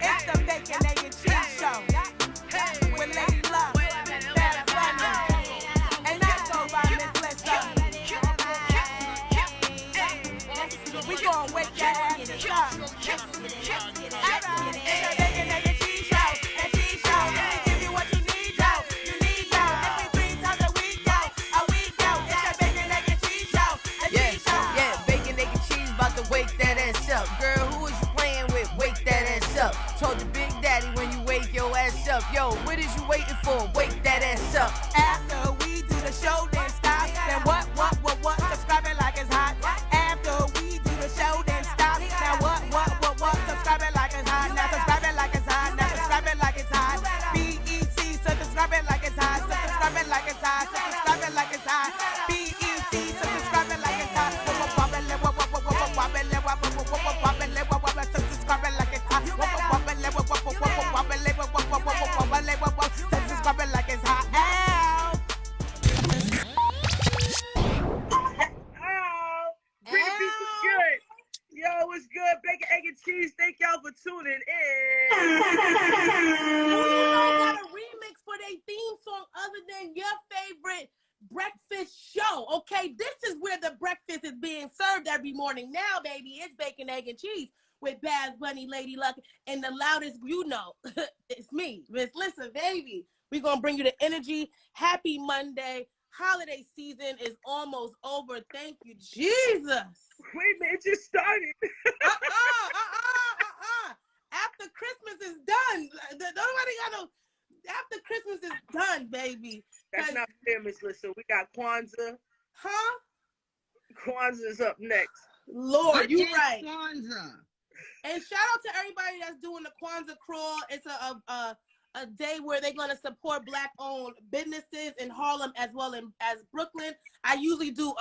It's the Bacon, Egg, and Cheese Show with Lady Luck, Bad Bunny, and I go by Miss Lissa. We gon' wake that ass up. It's the Bacon, Egg, and Cheese Show, and Cheese Show. We give you what you need, yo. You need, yo. Every 3 times a week, yo. It's the Bacon, Egg, and Cheese Show, and Cheese Show. Yeah, bacon, egg, and cheese, about to wake that ass up. Girl, who is you playing with? Wake that ass up. Told your big daddy when you wake your ass up. Yo, what is you waiting for? Wake that ass up. After we do the show, then stop. Then what? Subscribe it like it's hot. After we do the show, then stop. Now what? Subscribe it like it's hot. Now subscribe it like it's hot. Now subscribe it like it's hot. BEC, so subscribe it like it's hot. So subscribe it like it's hot. So subscribe it like it's hot. BEC, so subscribe it like it's hot. So subscribe it like it's hot. Subscribe it like it's hot. Good. Yo, what's good? Bacon, egg, and cheese. Thank y'all for tuning in. Who you know got a remix for their theme song other than your favorite breakfast show? Okay, this is where the breakfast is being served every morning. Now, baby, it's bacon, egg, and cheese with Bad Bunny, Lady Luck, and the loudest, you know, it's me, Miss Lissa, baby. We're gonna bring you the energy. Happy Monday. Holiday season is almost over. Thank you, Jesus. Wait a minute, it just started. After Christmas is done. Nobody got no. After Christmas is done, baby. That's not fair, Miss Lissa. We got Kwanzaa. Huh? Kwanzaa is up next. Lord, you right. Kwanzaa. And shout out to everybody that's doing the Kwanzaa crawl. It's a day where they're going to support Black-owned businesses in Harlem as well as Brooklyn. I usually do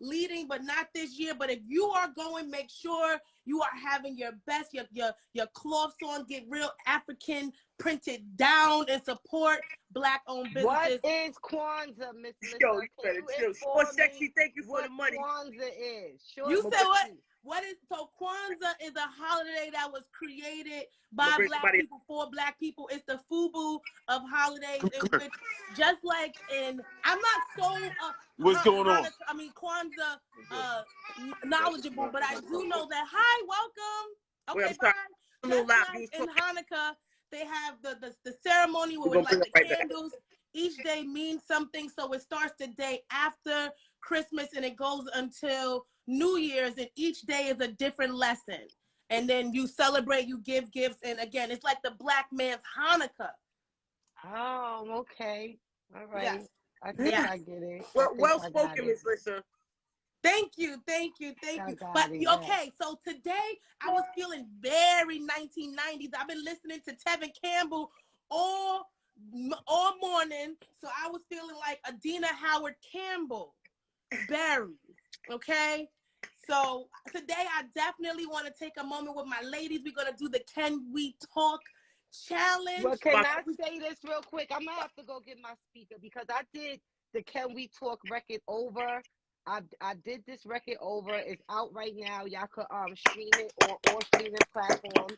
leading, but not this year. But if you are going, make sure you are having your best, your cloths on, get real African printed down and support Black-owned businesses. What is Kwanzaa, Miss Lissa? Yo, you better chill. More sexy, thank you for the money. Kwanzaa is. Sure. You said what? So Kwanzaa is a holiday that was created by Black people for Black people. It's the FUBU of holidays. It's just like I'm not so what's going on? I mean Kwanzaa knowledgeable, but I do know that. Hi, welcome. Okay, bye. Just like in Hanukkah, they have the ceremony with like the candles. Each day means something, so it starts the day after Christmas and it goes until New Year's, and each day is a different lesson. And then you celebrate, you give gifts, and again, it's like the Black man's Hanukkah. Oh, okay. All right. Yes. I think I get it. Well spoken, Miss Lissa. Thank you. But okay, so today I was feeling very 1990s. I've been listening to Tevin Campbell all morning, so I was feeling like Adina Howard Campbell, Barry. Okay, so today I definitely want to take a moment with my ladies. We're gonna do the Can We Talk challenge. Well, can I say this real quick? I'm gonna have to go get my speaker because I did the Can We Talk record over. I did this record over. It's out right now. Y'all could stream it on all streaming platforms.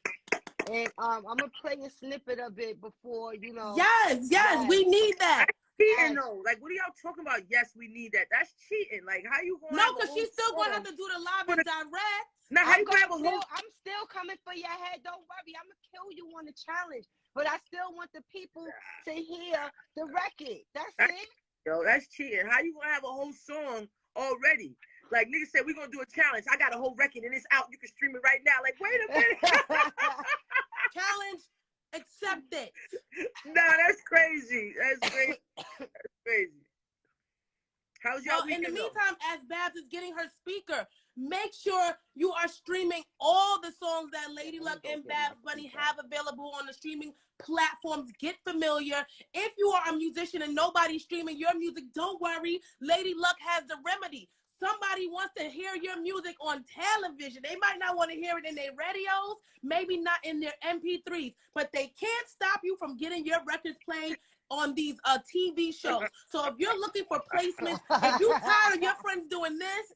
And I'm gonna play a snippet of it before, you know. Yes, we need that. Cheating though, like what are y'all talking about? Yes, we need that. That's cheating. Like how you going? No, because she's still gonna have to do the live and direct. Now how you gonna have a whole? I'm still coming for your head. Don't worry, I'm gonna kill you on the challenge. But I still want the people to hear the record. That's it. Yo, that's cheating. How you gonna have a whole song already? Like niggas said, we're gonna do a challenge. I got a whole record and it's out. You can stream it right now. Like wait a minute. Challenge accepted. Nah, that's crazy. That's crazy. That's crazy. How's y'all in the weekend, meantime, as Babs is getting her speaker, make sure you are streaming all the songs that Lady Luck and Babs Bunny have available on the streaming platforms. Get familiar. If you are a musician and nobody's streaming your music, don't worry. Lady Luck has the remedy. Somebody wants to hear your music on television. They might not want to hear it in their radios, maybe not in their MP3s, but they can't stop you from getting your records played on these TV shows. So if you're looking for placements, if you're tired of your friends doing this,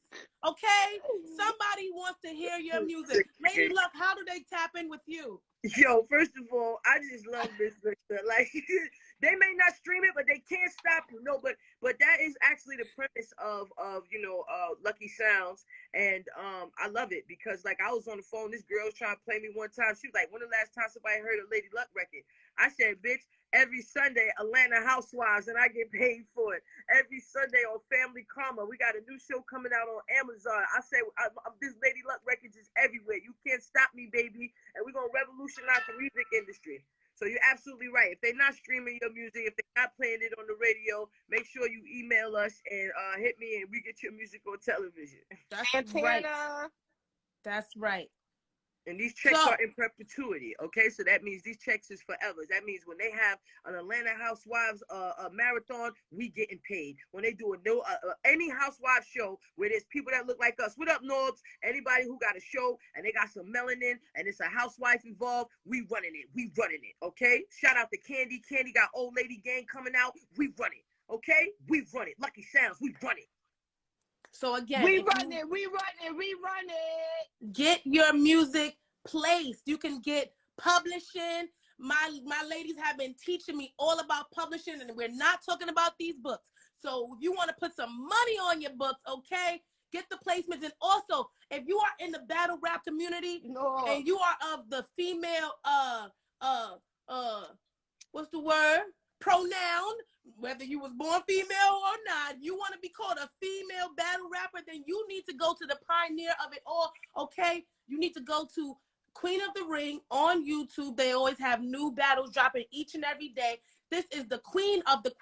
okay, somebody wants to hear your music. Make Lady Luck, how do they tap in with you? Yo, first of all, I just love Miss Lissa. Like, they may not stream it, but they can't stop you. No, but that is actually the premise of Lucky Sounds, and I love it because like I was on the phone, this girl was trying to play me one time. She was like, "When the last time somebody heard a Lady Luck record?" I said, "Bitch, every Sunday Atlanta Housewives, and I get paid for it. Every Sunday on Family Karma, we got a new show coming out on Amazon. I say this Lady Luck records is everywhere. You can't stop me, baby, and we're gonna revolutionize the music industry." So you're absolutely right. If they're not streaming your music, if they're not playing it on the radio, make sure you email us and hit me and we get your music on television. That's right. That's right. And these checks are in perpetuity, okay? So that means these checks is forever. That means when they have an Atlanta Housewives marathon, we getting paid. When they do any Housewives show where there's people that look like us, what up, Norbs? Anybody who got a show and they got some melanin and it's a housewife involved, we running it. We running it, okay? Shout out to Candy. Candy got Old Lady Gang coming out. We run it, okay? We run it. Lucky Sounds, we run it. So again, we run it. Get your music placed. You can get publishing. My ladies have been teaching me all about publishing, and we're not talking about these books. So if you want to put some money on your books, okay, get the placements. And also, if you are in the battle rap community and you are of the female what's the word? Pronoun, whether you was born female or not, you want to be called a female battle rapper, then you need to go to the pioneer of it all, okay? You need to go to Queen of the Ring on YouTube. They always have new battles dropping each and every day. This is the Queen of the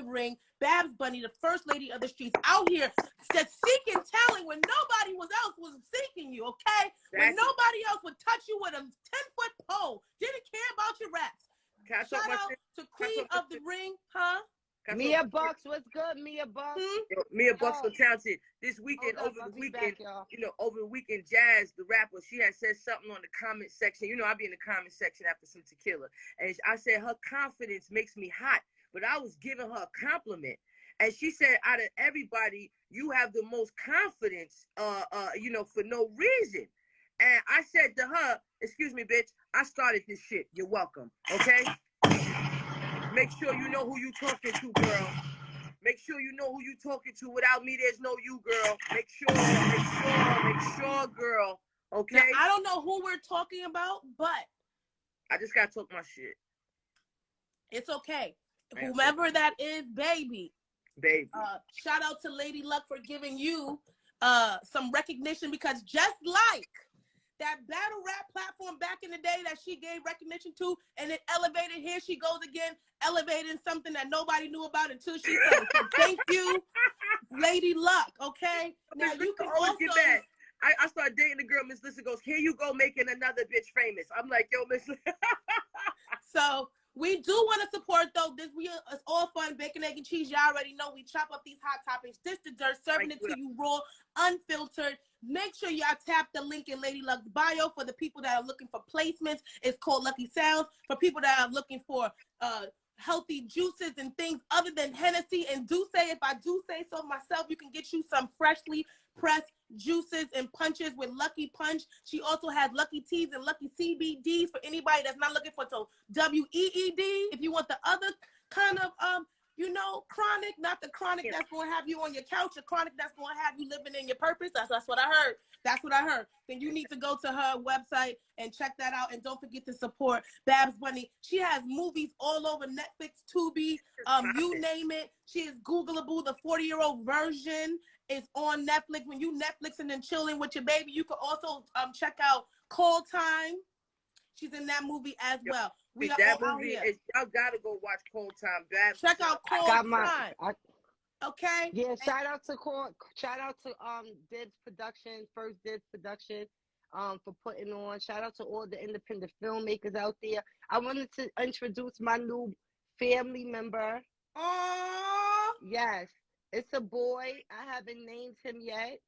Ring, Babs Bunny, the first lady of the streets, out here seeking talent when nobody else was seeking you, okay? When nobody else would touch you with a 10-foot pole, didn't care about your raps. Shout out to Queen of the Ring, huh? Mia Bucks, what's good, Mia Bucks? Mia Bucks for talented. This weekend, over the weekend, Jazz, the rapper, she had said something on the comment section. You know, I be in the comment section after some tequila. And I said, her confidence makes me hot. But I was giving her a compliment. And she said, out of everybody, you have the most confidence, for no reason. And I said to her, excuse me, bitch, I started this shit. You're welcome, okay? Make sure you know who you talking to, girl. Make sure you know who you talking to. Without me, there's no you, girl. Make sure, girl, okay? Now, I don't know who we're talking about, but I just got to talk my shit. It's okay. Whomever that is, baby. Shout out to Lady Luck for giving you some recognition, because just like that battle rap platform back in the day that she gave recognition to, and it elevated, here she goes again, elevating something that nobody knew about until she said it. So thank you, Lady Luck, okay? Now you can also get mad. I started dating the girl, Miss Lissa goes, here you go making another bitch famous. I'm like, yo, Miss Lissa. So we do want to support, though. It's all fun, bacon, egg, and cheese. Y'all already know we chop up these hot topics. This the dirt, serving it to you raw, unfiltered. Make sure y'all tap the link in Lady Luck's bio for the people that are looking for placements. It's called Lucky Sounds. For people that are looking for healthy juices and things other than Hennessy and Douce, if I do say so myself, you can get you some freshly pressed juices and punches with Lucky Punch. She also has Lucky Teas and Lucky CBDs for anybody that's not looking for WEED. If you want the other kind of chronic, not the chronic that's going to have you on your couch, the chronic that's going to have you living in your purpose. That's what I heard. That's what I heard. Then you need to go to her website and check that out. And don't forget to support Babs Bunny. She has movies all over Netflix, Tubi, you name it. She is Googleable. The 40-year-old version is on Netflix. When you Netflixing and chilling with your baby, you can also check out Call Time. She's in that movie as well. We are that all movie out here. Y'all gotta go watch Cold Time. Check out Call Time. Okay. Yeah. Shout out to Dibs Production, First Dibs Production, for putting on. Shout out to all the independent filmmakers out there. I wanted to introduce my new family member. Aww. Yes, it's a boy. I haven't named him yet,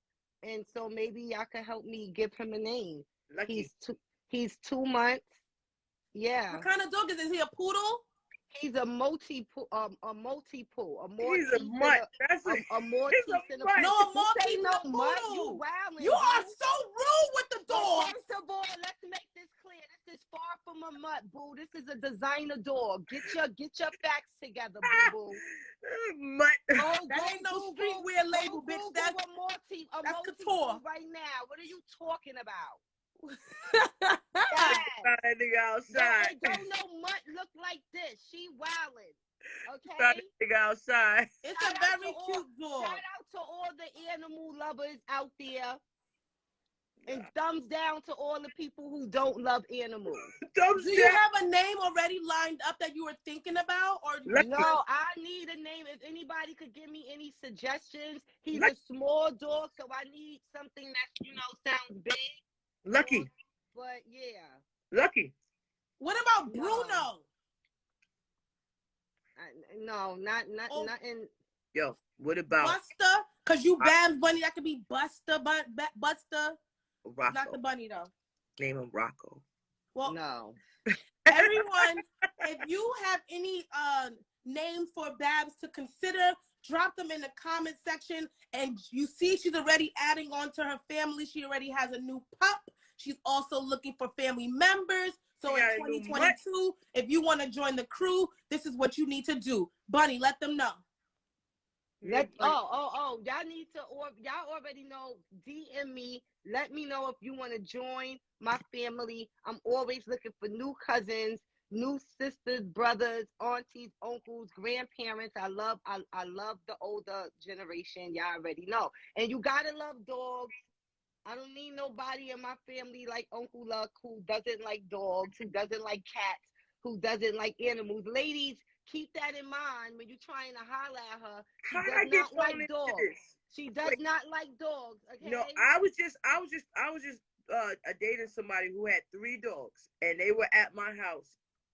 and so maybe y'all can help me give him a name. Lucky. He's 2 months. Yeah. What kind of dog is he? A poodle? He's a multi-pool. He's a mutt. That's a Maltese. No, a Maltese no poodle. mutt. You wildin'. You are so rude with the dog. First of all, not, boo. This is a designer dog. Get your facts together, boo. That ain't no streetwear label, bitch. That's couture right now. What are you talking about? Nigga outside. Don't no mutt look like this. She wildin'. Okay. Nigga outside. It's a very cute dog. Shout out to all the animal lovers out there. And thumbs down to all the people who don't love animals. Do you have a name already lined up that you were thinking about? Or no, I need a name. If anybody could give me any suggestions. He's a small dog, so I need something that, sounds big. Lucky. But yeah. Lucky. What about Bruno? No, nothing. Yo, what about Buster? Because you Babs Bunny, that could be Buster. Buster. Rocco. Not the bunny, though. Name him Rocco. Well, no. Everyone, if you have any names for Babs to consider, drop them in the comment section. And you see she's already adding on to her family. She already has a new pup. She's also looking for family members. So in 2022, if you want to join the crew, this is what you need to do. Bunny, let them know. Y'all need to, y'all already know, DM me. Let me know if you want to join my family. I'm always looking for new cousins, new sisters, brothers, aunties, uncles, grandparents. I love the older generation. Y'all already know. And you gotta love dogs. I don't need nobody in my family like Uncle Luck who doesn't like dogs, who doesn't like cats, who doesn't like animals. Ladies, keep that in mind when you're trying to holler at her. She does not like dogs. She does not like dogs. Okay. No, I was just dating somebody who had 3 dogs, and they were at my house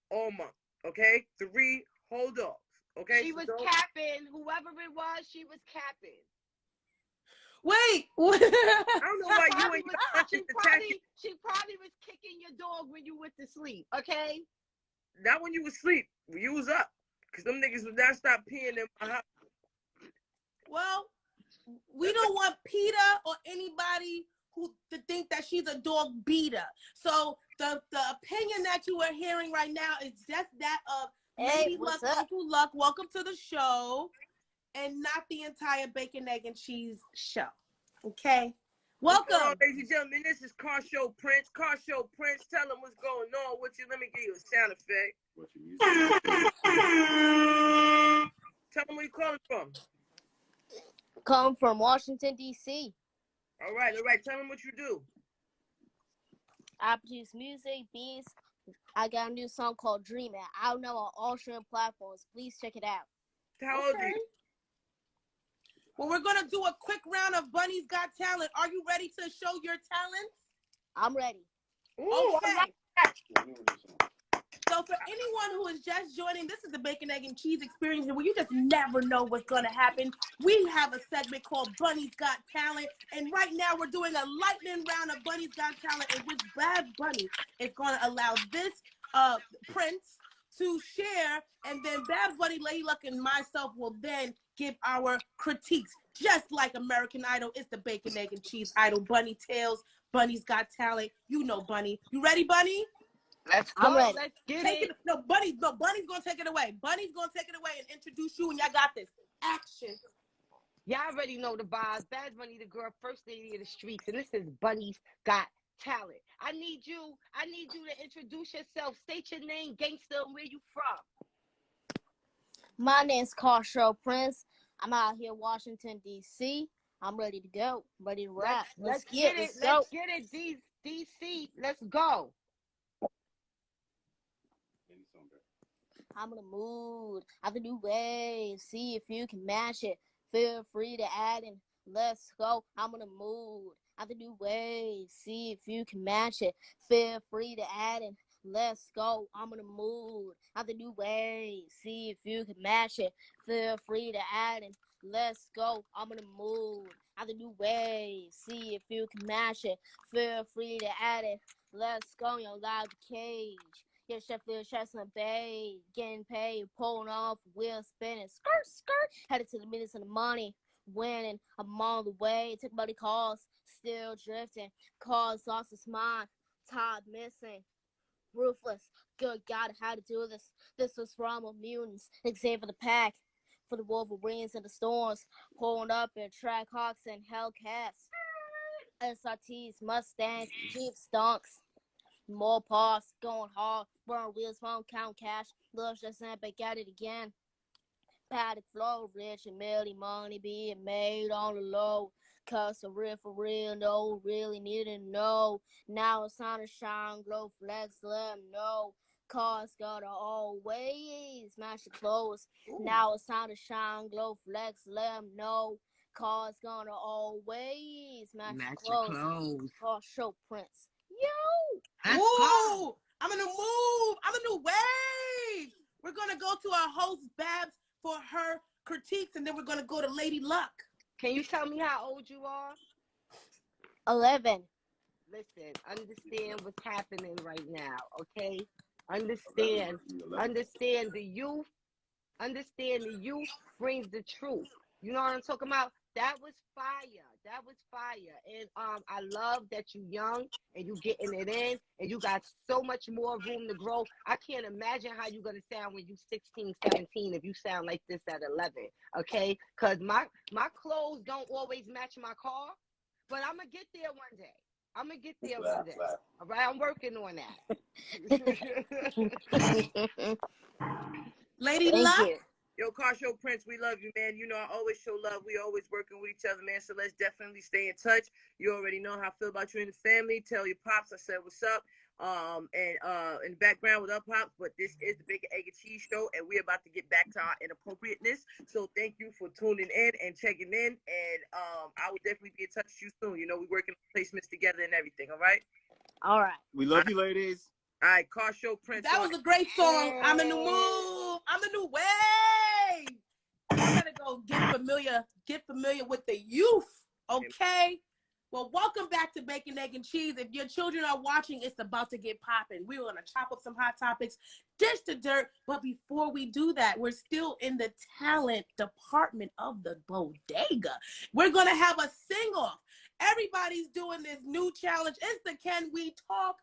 all month. Okay, 3 whole dogs. Okay. She was capping. Whoever it was, she was capping. Wait. I don't know why you and your she probably was kicking your dog when you went to sleep. Okay. Not when you was asleep. When you was up. Because them niggas would not stop peeing in my house. Well, we don't want PETA or anybody who to think that she's a dog beater. So the opinion that you are hearing right now is just that of Lady Luck, Uncle Luck. Welcome to the show. And not the entire Bacon, Egg, and Cheese show. Okay? Welcome. What's going on, ladies and gentlemen? This is Car Show Prince. Car Show Prince. Tell them what's going on with you. Let me give you a sound effect. Tell them where you calling from. Come from Washington, D.C. All right. Tell them what you do. I produce music, beats. I got a new song called Dreaming. Out now on all streaming platforms. Please check it out. How old are you? Well, we're going to do a quick round of Bunny's Got Talent. Are you ready to show your talents? I'm ready. Ooh, okay. So for anyone who is just joining, this is the Bacon, Egg, and Cheese experience where you just never know what's going to happen. We have a segment called Bunny's Got Talent. And right now we're doing a lightning round of Bunny's Got Talent in which Bad Bunny is going to allow this Prince to share. And then Bad Bunny, Lady Luck, and myself will then give our critiques. Just like American Idol, it's the Bacon, Egg, and Cheese Idol. Bunny Tales, Bunny's Got Talent. You know Bunny. You ready, Bunny? Let's go. I'm ready. Let's get it. No, Bunny's gonna take it away. Bunny's gonna take it away and introduce you, and y'all got this. Action. Y'all already know the vibes. Bad Bunny, the girl, first lady of the streets, and this is Bunny's Got Talent. I need you to introduce yourself. State your name, Youngsta, and where you from. My name's Carshow Prince. I'm out here, Washington, D.C. I'm ready to go. I'm ready to rap. Let's get it. Let's get it, D.C. Let's go. I'm in the mood. I have a new wave. See if you can match it. Feel free to add in. Let's go. I'm in the mood. I have a new wave. See if you can match it. Feel free to add in. Let's go. I'm in the mood. I have a new wave. See if you can match it. Feel free to add in. Let's go. I'm in the mood. I have a new wave. See if you can match it. Feel free to add it. Let's go. You're live the cage. Yeah, Sheffield, Chestnut Bay, getting paid, pulling off, wheel spinning, skirt, headed to the minutes of the money, winning, I'm on the way, took buddy calls, still drifting, cars lost his mind, Todd missing, ruthless. Good God, how to do this. This was from of mutants, except for the pack. For the Wolverines and the Storms, pulling up in Trackhawks and Hellcats. SRTs, Mustangs, Jeep Stonks. More parts, going hard, burn wheels, won't count cash. Love just back at it again. Paddock flow, rich and million money being made on the low. Cause for real, no, really needed to know. Now it's time to shine, glow, flex, let them know. Cars gotta always match the clothes. Now it's time to shine, glow, flex, let them know. Cars gonna always match the clothes. Car show prints. Yo! Ooh, I'm in the move. I'm in the wave. We're going to go to our host, Babs, for her critiques, and then we're going to go to Lady Luck. Can you tell me how old you are? 11. Listen, understand what's happening right now, okay? Understand the youth. Understand the youth brings the truth. You know what I'm talking about? That was fire. That was fire. And I love that you young and you getting it in and you got so much more room to grow. I can't imagine how you're going to sound when you 16, 17 if you sound like this at 11, okay? Because my clothes don't always match my car, but I'm going to get there one day. I'm going to get there one day. All right? I'm working on that. Lady Thank Luck. you. Yo, Car Show Prince, we love you, man. You know, I always show love. We always working with each other, man. So let's definitely stay in touch. You already know how I feel about you and the family. Tell your pops I said what's up. And in the background with our pops, but this is the Big Egg and Cheese Show, and we're about to get back to our inappropriateness. So thank you for tuning in and checking in. And I will definitely be in touch with you soon. You know, we're working on placements together and everything. All right. All right. We love you, ladies. All right, Car Show Prince. That was a great song. I'm in the move. I'm the new wave. You better go get familiar with the youth, okay? Well, welcome back to Bacon, Egg, and Cheese. If your children are watching, it's about to get popping. We're going to chop up some hot topics, dish the dirt. But before we do that, we're still in the talent department of the bodega. We're going to have a sing-off. Everybody's doing this new challenge. It's the Can We Talk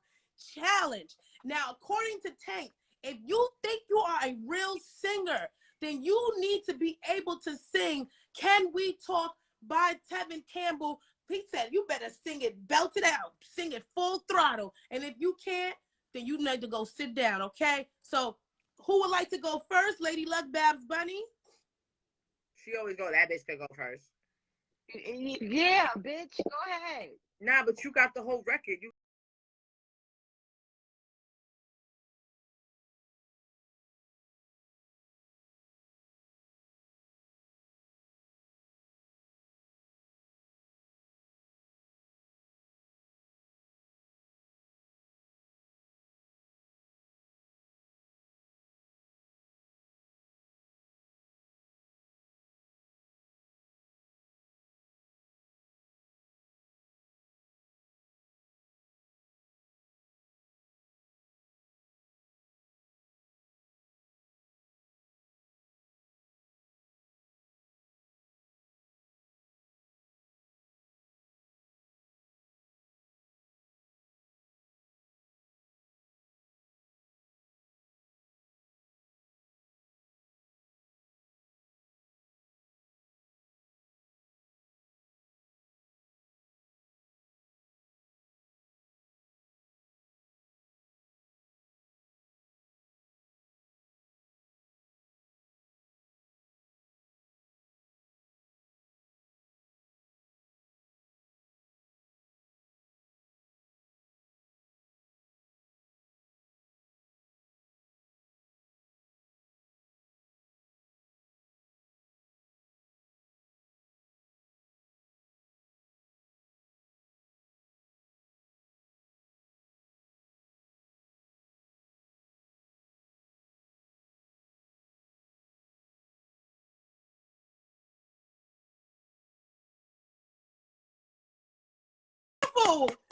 Challenge. Now, according to Tank, if you think you are a real singer, then you need to be able to sing Can We Talk by Tevin Campbell. He said, you better sing it, belt it out, sing it full throttle. And if you can't, then you need to go sit down, okay? So who would like to go first? Lady Luck, Babs, Bunny? She always go, that bitch can go first. Yeah, bitch, go ahead. Nah, but you got the whole record. You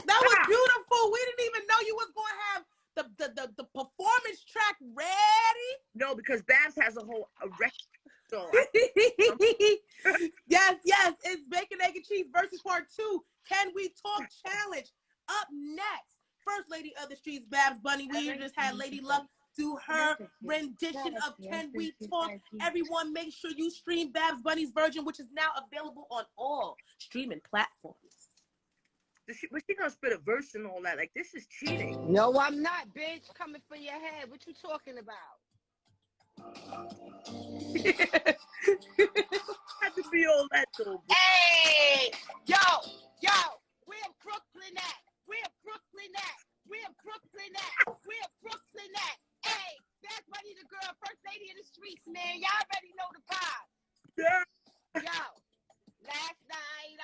That was beautiful. We didn't even know you was going to have the performance track ready. no, because Babs has a whole record. So yes, it's Bacon, Egg, and Cheese versus Part 2. Can We Talk Challenge up next. First, lady of the streets, Babs Bunny. We just had Lady Luck do her rendition of Can We Talk. Everyone, make sure you stream Babs Bunny's version, which is now available on all streaming platforms. But she gonna spit a verse and all that. Like, this is cheating. No, I'm not, bitch. Coming for your head. What you talking about? Had to be all that though. Hey, yo, where Brooklyn at? Where Brooklyn at? Where Brooklyn at? Where Brooklyn at? Hey, that's Bunny the girl, first lady of the streets, man. Y'all already know the vibe. Yeah. Yo, last night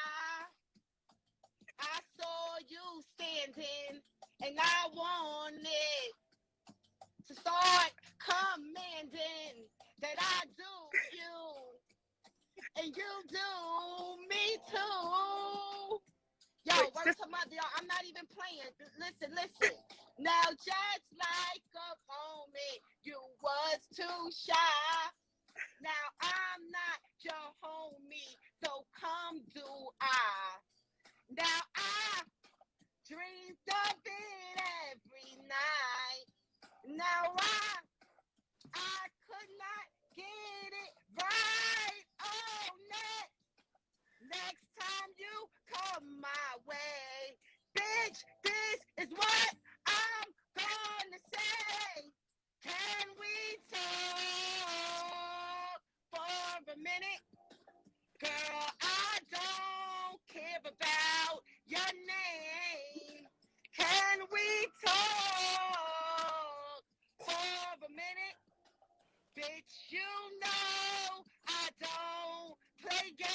I saw you standing, and I wanted to start commanding that I do you, and you do me too. Yo, word to mother, yo, I'm not even playing. Listen. Now, just like a moment, you was too shy. Now, I'm not your homie, so come do I. Now, I dreamed of it every night. Now, I could not get it right. Oh, next time you come my way, bitch, this is what I'm gonna say. Can we talk for a minute? Girl, I don't care about your name. Can we talk for a minute? Bitch, you know I don't play games.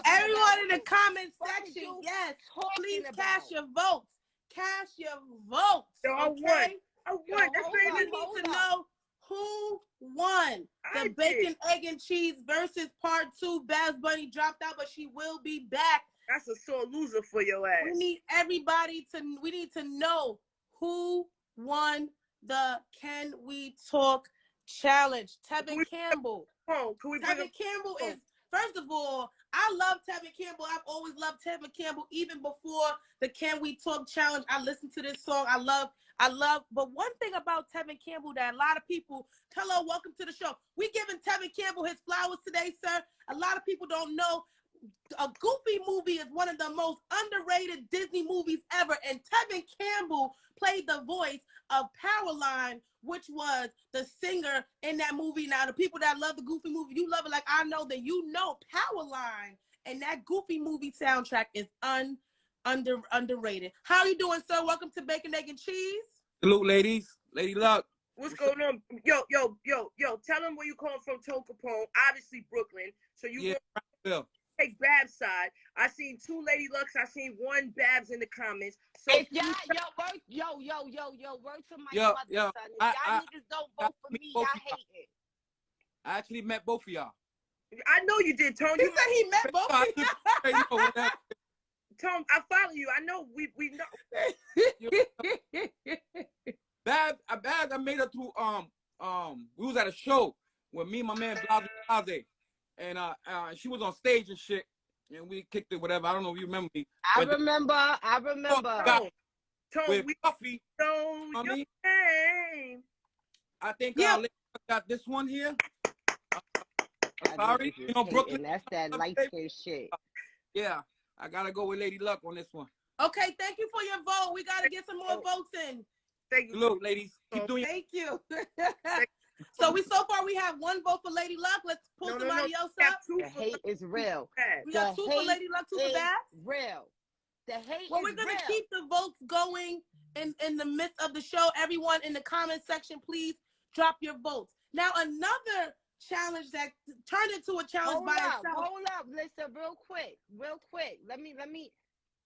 Everyone in the comment section, yes, please cast your votes. Cast your votes. Yo, I okay? won. We need to know who won the bacon, egg, and cheese versus part 2. Babs Bunny dropped out, but she will be back. That's a sore loser for your ass. We need we need to know who won the Can We Talk challenge. Tevin Campbell. Tevin Campbell is, first of all, I love Tevin Campbell. I've always loved Tevin Campbell. Even before the Can We Talk challenge, I listened to this song. I love, but one thing about Tevin Campbell that a lot of people, hello, welcome to the show. We giving Tevin Campbell his flowers today, sir. A lot of people don't know. A Goofy movie is one of the most underrated Disney movies ever, and Tevin Campbell played the voice of Powerline, which was the singer in that movie. Now, the people that love the Goofy movie, you love it like I know that you know Powerline, and that Goofy movie soundtrack is underrated. How are you doing, sir? Welcome to Bacon, Egg, and Cheese. Salute, ladies. Lady Luck. What's going on? Yo, tell them where you calling from, Capone. Obviously, Brooklyn. So you take Babs' side. I seen 2 Lady Lucks. I seen 1 Babs in the comments. So if y'all, word to my mother, son. If y'all niggas don't vote for me, y'all hate it. I actually met both of y'all. I know you did, Tone. He said he met both of y'all. Tone, I follow you. I know we know. Babs, I made her through we was at a show with me and my man Blac, and she was on stage and shit, and we kicked it, whatever. I don't know if you remember me. I remember. Tone, with we Puffy. know your name. I think I got this one here. Sorry, you know Brooklyn. And that's that light skin shit. Yeah, I gotta go with Lady Luck on this one. Okay, thank you for your vote. We gotta get some more votes in. Thank you. Look, ladies, keep doing. Thank you. So so far we have 1 vote for Lady Luck. Let's pull somebody else up. The hate is real. We got 2 for Lady Luck, 2 for Babs. Real. The hate well, we're gonna keep the votes going in the midst of the show. Everyone in the comment section, please drop your votes. Now another challenge that turned into a challenge by itself. Hold up, listen, real quick. Let me.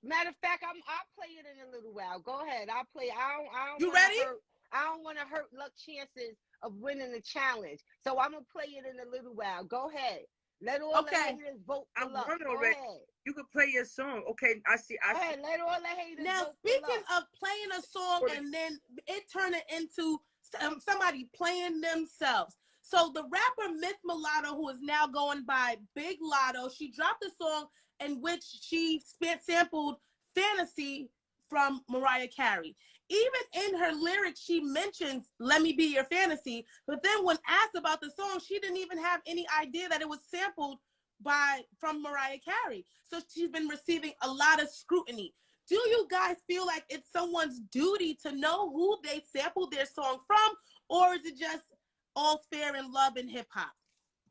Matter of fact, I'll play it in a little while. Go ahead, I'll play. I don't. You ready? I don't want to hurt Luck's chances of winning the challenge, so I'm gonna play it in a little while. Go ahead. Let all the haters vote for Luck. Go ahead. You can play your song. Okay, I see. Go ahead, let all the haters now, vote speaking of playing a song and then it turning into somebody playing themselves. So the rapper Miss Mulatto, who is now going by Big Latto, she dropped a song in which she sampled Fantasy from Mariah Carey. Even in her lyrics, she mentions "Let Me Be Your Fantasy," but then when asked about the song, she didn't even have any idea that it was sampled from Mariah Carey. So she's been receiving a lot of scrutiny. Do you guys feel like it's someone's duty to know who they sampled their song from, or is it just all fair in love and hip hop?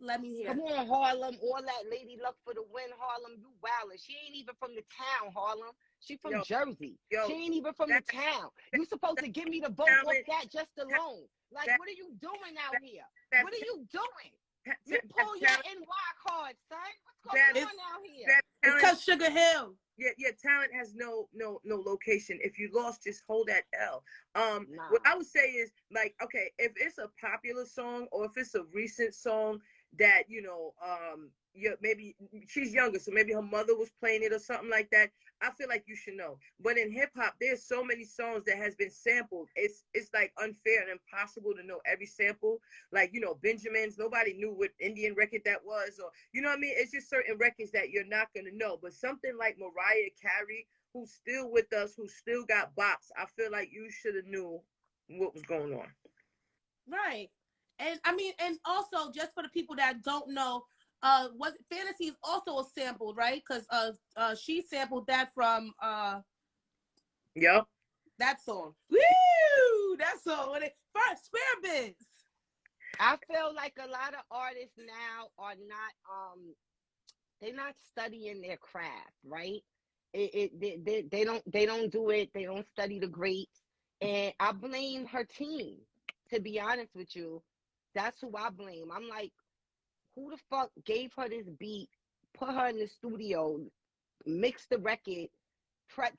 Let me hear. Come on, Harlem. All that Lady Luck for the win, Harlem. You wildin'. She ain't even from the town, Harlem. She from Jersey. She ain't even from the town. You supposed to give me the vote off that just alone. Like, what are you doing out here? What are you doing? You pull your NY card, son. What's going on out here? Because Sugar Hill. Yeah, talent has no location. If you lost, just hold that L. What I would say is, like, okay, if it's a popular song or if it's a recent song that, you know, maybe she's younger, so maybe her mother was playing it or something like that, I feel like you should know. But in hip hop, there's so many songs that has been sampled. It's like unfair and impossible to know every sample. Like, you know, Benjamin's, nobody knew what Indian record that was, or, you know what I mean? It's just certain records that you're not going to know. But something like Mariah Carey, who's still with us, who still got bops, I feel like you should have knew what was going on. Right. And I mean, and also just for the people that don't know, Fantasy is also a sample, right? Because she sampled that from Yep. That song. Woo! That song. First, Square Biz. I feel like a lot of artists now are not they're not studying their craft, right? They don't do it. They don't study the greats, and I blame her team. To be honest with you, that's who I blame. I'm like, who the fuck gave her this beat, put her in the studio, mixed the record,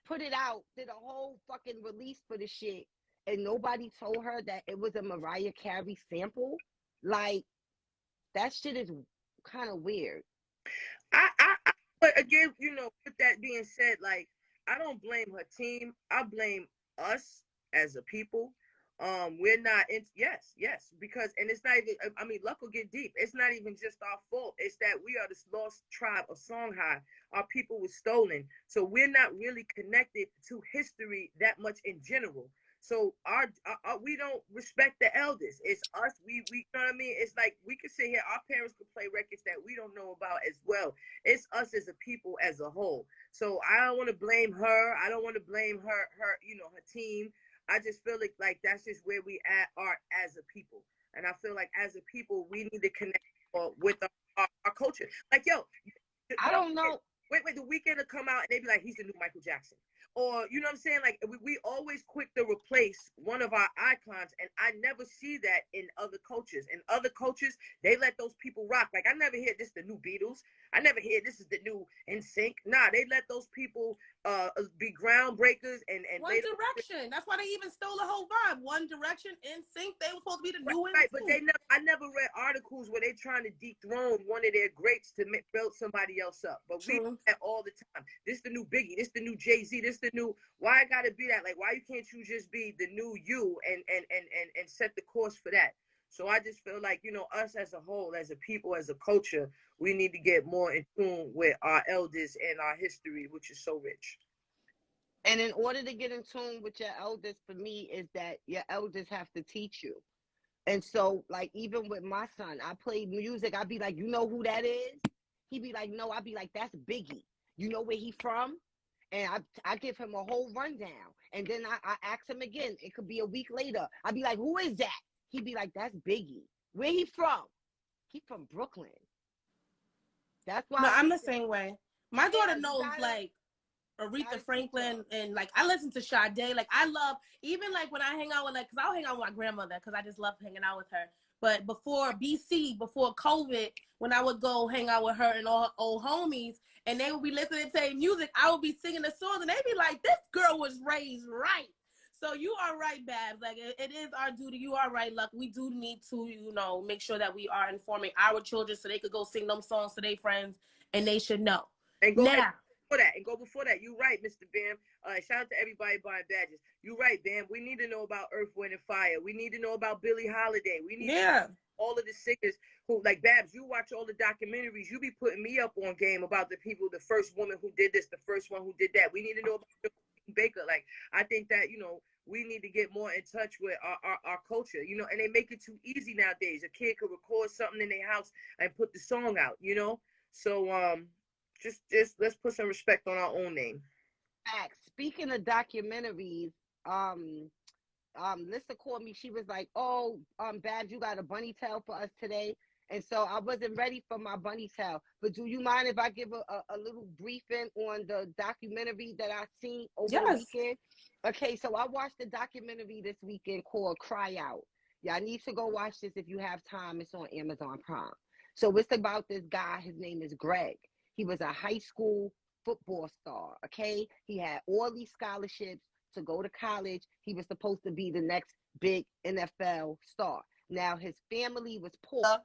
put it out, did a whole fucking release for the shit, and nobody told her that it was a Mariah Carey sample? Like, that shit is kind of weird. But again, you know, with that being said, like, I don't blame her team. I blame us as a people. We're not in, yes, because, and it's not even, I mean, luck will get deep. It's not even just our fault. It's that we are this lost tribe of Songhai. Our people was stolen. So we're not really connected to history that much in general. So our we don't respect the elders. It's us. We you know what I mean? It's like we could sit here. Our parents could play records that we don't know about as well. It's us as a people as a whole. So I don't want to blame her. I don't want to blame her, you know, her team. I just feel like that's just where we are as a people. And I feel like as a people, we need to connect with our culture. Like, yo, I don't know. Wait, the Weeknd will come out and they be like, he's the new Michael Jackson. Or, you know what I'm saying? Like, we always quick to replace one of our icons, and I never see that in other cultures. In other cultures, they let those people rock. Like, I never hear this the new Beatles. I never hear this is the new NSYNC. Nah, they let those people be groundbreakers and One Direction. That's why they even stole the whole vibe. One Direction, NSYNC, they were supposed to be the new ones. Right, but I never read articles where they trying to dethrone one of their greats to build somebody else up. But we do that all the time. This the new Biggie. This the new Jay-Z. This the new. Why I gotta be that? Like, why can't you just be the new you and set the course for that? So I just feel like, you know, us as a whole, as a people, as a culture, we need to get more in tune with our elders and our history, which is so rich. And in order to get in tune with your elders, for me, is that your elders have to teach you. And so, like, even with my son, I play music. I'd be like, you know who that is? He'd be like, no. I'd be like, that's Biggie. You know where he from? And I give him a whole rundown. And then I ask him again. It could be a week later. I'd be like, who is that? He'd be like, that's Biggie. Where he from? He from Brooklyn. That's why. No, I'm the same way. My daughter knows, like, Aretha Franklin, and like I listen to Sade. Like, I love, even like when I hang out with, like, because I'll hang out with my grandmother because I just love hanging out with her. But before before COVID, when I would go hang out with her and all her old homies, and they would be listening to music, I would be singing the songs, and they'd be like, this girl was raised right. So you are right, Babs. Like, it is our duty. You are right, Luck. We do need to, you know, make sure that we are informing our children so they could go sing them songs to their friends, and they should know. And go before that. You're right, Mr. Bam. Shout out to everybody buying badges. You're right, Bam. We need to know about Earth, Wind, and Fire. We need to know about Billie Holiday. We need to know all of the singers who, like Babs, you watch all the documentaries, you be putting me up on game about the people, the first woman who did this, the first one who did that. We need to know about Baker. Like, I think that, you know, we need to get more in touch with our culture, you know, and they make it too easy nowadays. A kid could record something in their house and put the song out, you know? So just let's put some respect on our own name. Speaking of documentaries, Lissa called me. She was like, "Oh, Babs, you got a bunny tail for us today." And so I wasn't ready for my bunny tail. But do you mind if I give a little briefing on the documentary that I seen over the weekend? Okay, so I watched a documentary this weekend called Cry Out. Y'all need to go watch this if you have time. It's on Amazon Prime. So it's about this guy. His name is Greg. He was a high school football star, okay? He had all these scholarships to go to college. He was supposed to be the next big NFL star. Now, his family was poor,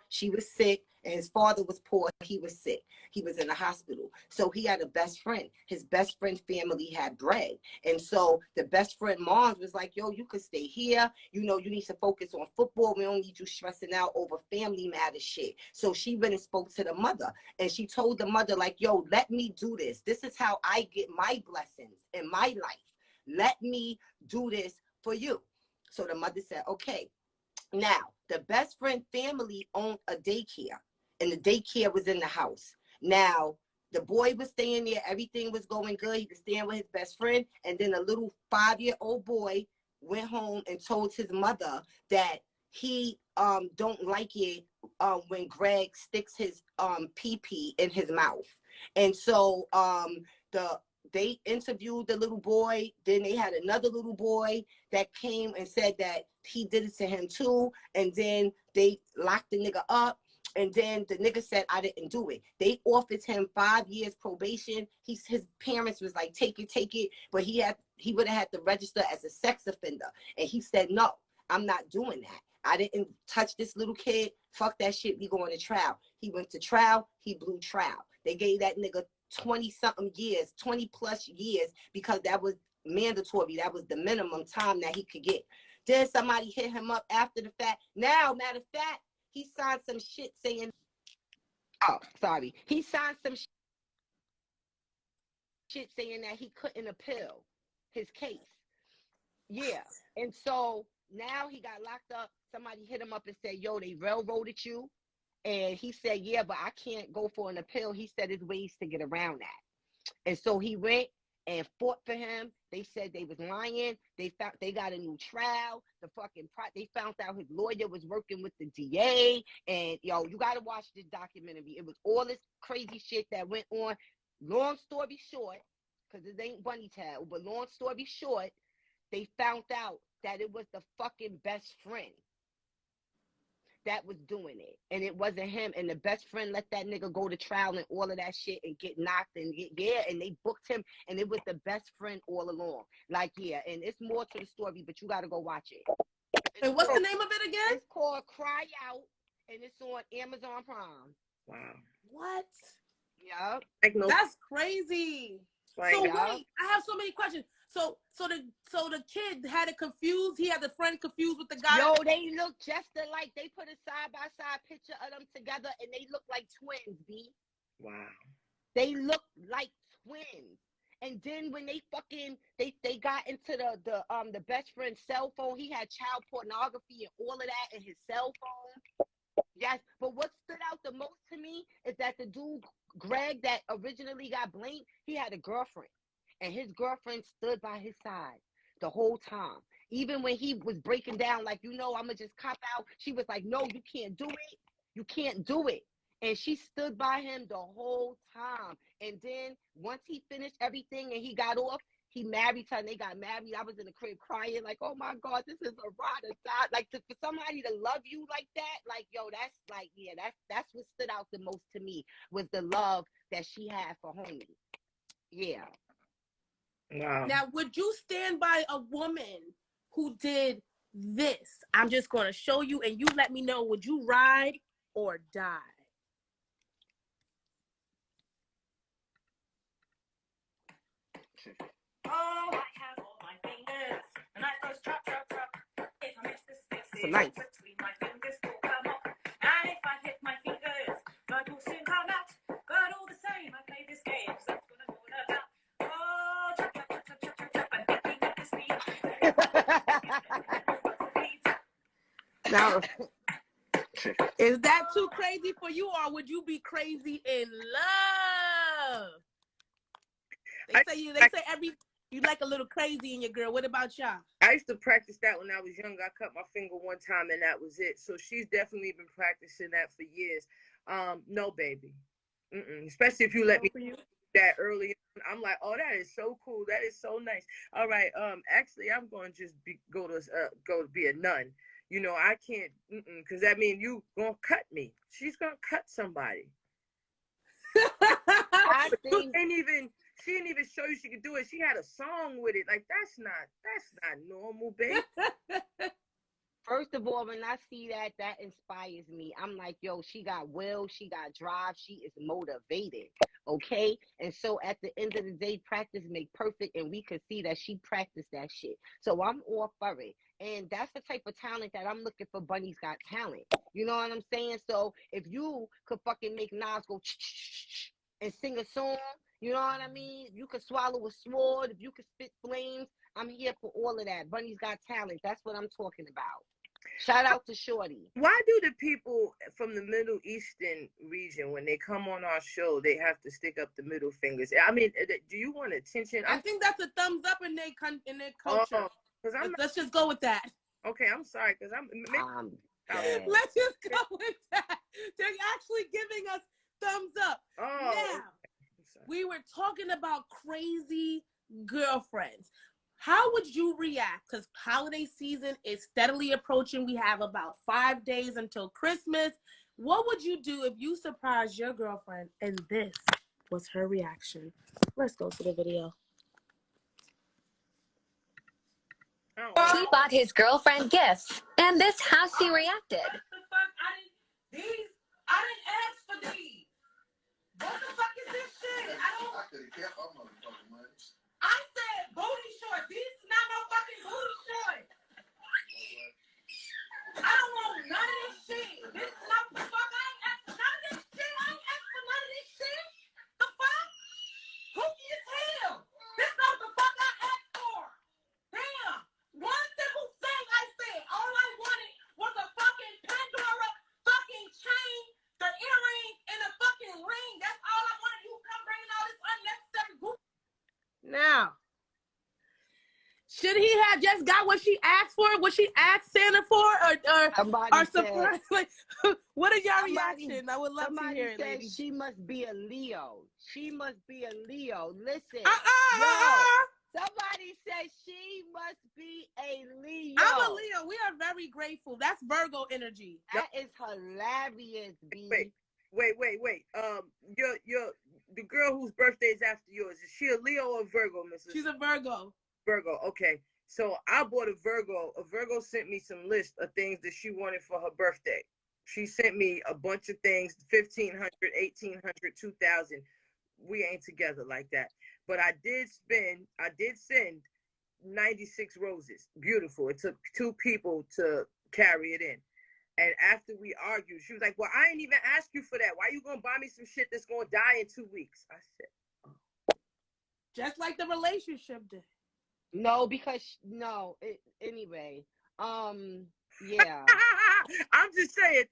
she was sick, and his father was poor, he was sick. He was in the hospital. So he had a best friend. His best friend's family had bread. And so the best friend moms was like, yo, you could stay here. You know, you need to focus on football. We don't need you stressing out over family matters shit. So she went and spoke to the mother. And she told the mother, like, yo, let me do this. This is how I get my blessings in my life. Let me do this for you. So the mother said, okay. Now, the best friend family owned a daycare, and the daycare was in the house. Now, the boy was staying there. Everything was going good. He was staying with his best friend, and then a little 5-year-old boy went home and told his mother that he don't like it when Greg sticks his pee-pee in his mouth. And so they interviewed the little boy. Then they had another little boy that came and said that he did it to him too. And then they locked the nigga up. And then the nigga said, I didn't do it. They offered him 5 years probation. His parents was like, take it. But he would have had to register as a sex offender. And he said, no, I'm not doing that. I didn't touch this little kid. Fuck that shit. We going to trial. He went to trial. He blew trial. They gave that nigga 20-something years, 20+ years, because that was mandatory. That was the minimum time that he could get. Then somebody hit him up after the fact. Now, matter of fact, he signed some shit saying, he signed some shit saying that he couldn't appeal his case. Yeah. And so now he got locked up. Somebody hit him up and said, yo, they railroaded you. And he said, yeah, but I can't go for an appeal. He said there's ways to get around that. And so he went and fought for him. They said they was lying. They got a new trial. They found out his lawyer was working with the DA. And yo, you gotta watch this documentary. It was all this crazy shit that went on. Long story short, because it ain't bunny tail, but long story short, they found out that it was the fucking best friend that was doing it, and it wasn't him. And the best friend let that nigga go to trial and all of that shit and get knocked and and they booked him, and it was the best friend all along. Like, yeah, and it's more to the story, but you gotta go watch it. And what's the name of it again? It's called Cry Out, and it's on Amazon Prime. Wow. What? Yeah. That's crazy. Like, so wait, I have so many questions. So the kid had it confused. He had the friend confused with the guy. Yo, they look just alike. They put a side-by-side picture of them together, and they look like twins, B. Wow. They look like twins. And then when they got into the best friend's cell phone, he had child pornography and all of that in his cell phone. Yes, but what stood out the most to me is that the dude, Greg, that originally got blamed, he had a girlfriend. And his girlfriend stood by his side the whole time. Even when he was breaking down, like, I'm going to just cop out. She was like, no, you can't do it. You can't do it. And she stood by him the whole time. And then once he finished everything and he got off, he married her and they got married. I was in the crib crying like, oh, my God, this is a ride or die. Like, for somebody to love you like that, like, yo, that's like, yeah, that's what stood out the most to me was the love that she had for homie. Yeah. Wow. Now, would you stand by a woman who did this? I'm just going to show you, and you let me know, would you ride or die? Oh, I have all my fingers, and I first chop. If I miss this, It's nice. Now, is that too crazy for you, or would you be crazy in love? They say you like a little crazy in your girl. What about y'all? I used to practice that when I was younger. I cut my finger one time and that was it. So she's definitely been practicing that for years. No, baby. Especially if you let me do that early. I'm like, oh, that is so cool. That is so nice. All right. Actually, I'm going to just go to be a nun. You know, I can't, because that means you gonna cut me. She's gonna cut somebody. She didn't even show you she could do it. She had a song with it. Like, that's not normal, babe. First of all, when I see that, that inspires me. I'm like, yo, she got will, she got drive, she is motivated, okay? And so at the end of the day, practice make perfect, and we could see that she practiced that shit. So I'm all for it. And that's the type of talent that I'm looking for. Bunny's Got Talent. You know what I'm saying? So if you could fucking make Nas go and sing a song, you know what I mean? If you could swallow a sword, if you could spit flames, I'm here for all of that. Bunny's Got Talent. That's what I'm talking about. Shout out to Shorty. Why do the people from the Middle Eastern region, when they come on our show, they have to stick up the middle fingers? I mean, do you want attention? I think that's a thumbs up in their culture. Let's just go with that. Okay, I'm sorry, because let's just go with that. They're actually giving us thumbs up. Now, we were talking about crazy girlfriends. How would you react? Because holiday season is steadily approaching. We have about 5 days until Christmas. What would you do if you surprised your girlfriend and this was her reaction? Let's go to the video. He bought his girlfriend gifts, and this how she reacted. What the fuck? I didn't ask for these. What the fuck is this shit? I said booty shorts. These is not no fucking booty shorts. I don't want none of this shit. This is not the fuck. I ain't asked for none of this shit. I ain't asked for none of this shit. The fuck? Hooky as hell. This is not the fuck I asked for. Damn. One simple thing I said. All I wanted was a fucking Pandora fucking chain, the earrings, and a fucking ring. That's all I wanted. You come bringing all this unnecessary goof. Now, should he have just got what she asked for? What she asked Santa for, or surprise? Like, what is your reaction? I would love to hear it, lady. She must be a Leo. She must be a Leo. Listen, somebody said she must be a Leo. I'm a Leo. We are very grateful. That's Virgo energy. That is hilarious, B. Wait. Your the girl whose birthday is after yours, is she a Leo or Virgo, Mrs.? She's a Virgo. Virgo, okay. So I bought a Virgo. A Virgo sent me some list of things that she wanted for her birthday. She sent me a bunch of things, 1,500, 1,800, 2,000. We ain't together like that. But I did send 96 roses. Beautiful. It took 2 people to carry it in. And after we argued, she was like, well, I ain't even ask you for that. Why you going to buy me some shit that's going to die in 2 weeks? I said, oh. Just like the relationship did. No, because anyway, yeah. I'm just saying,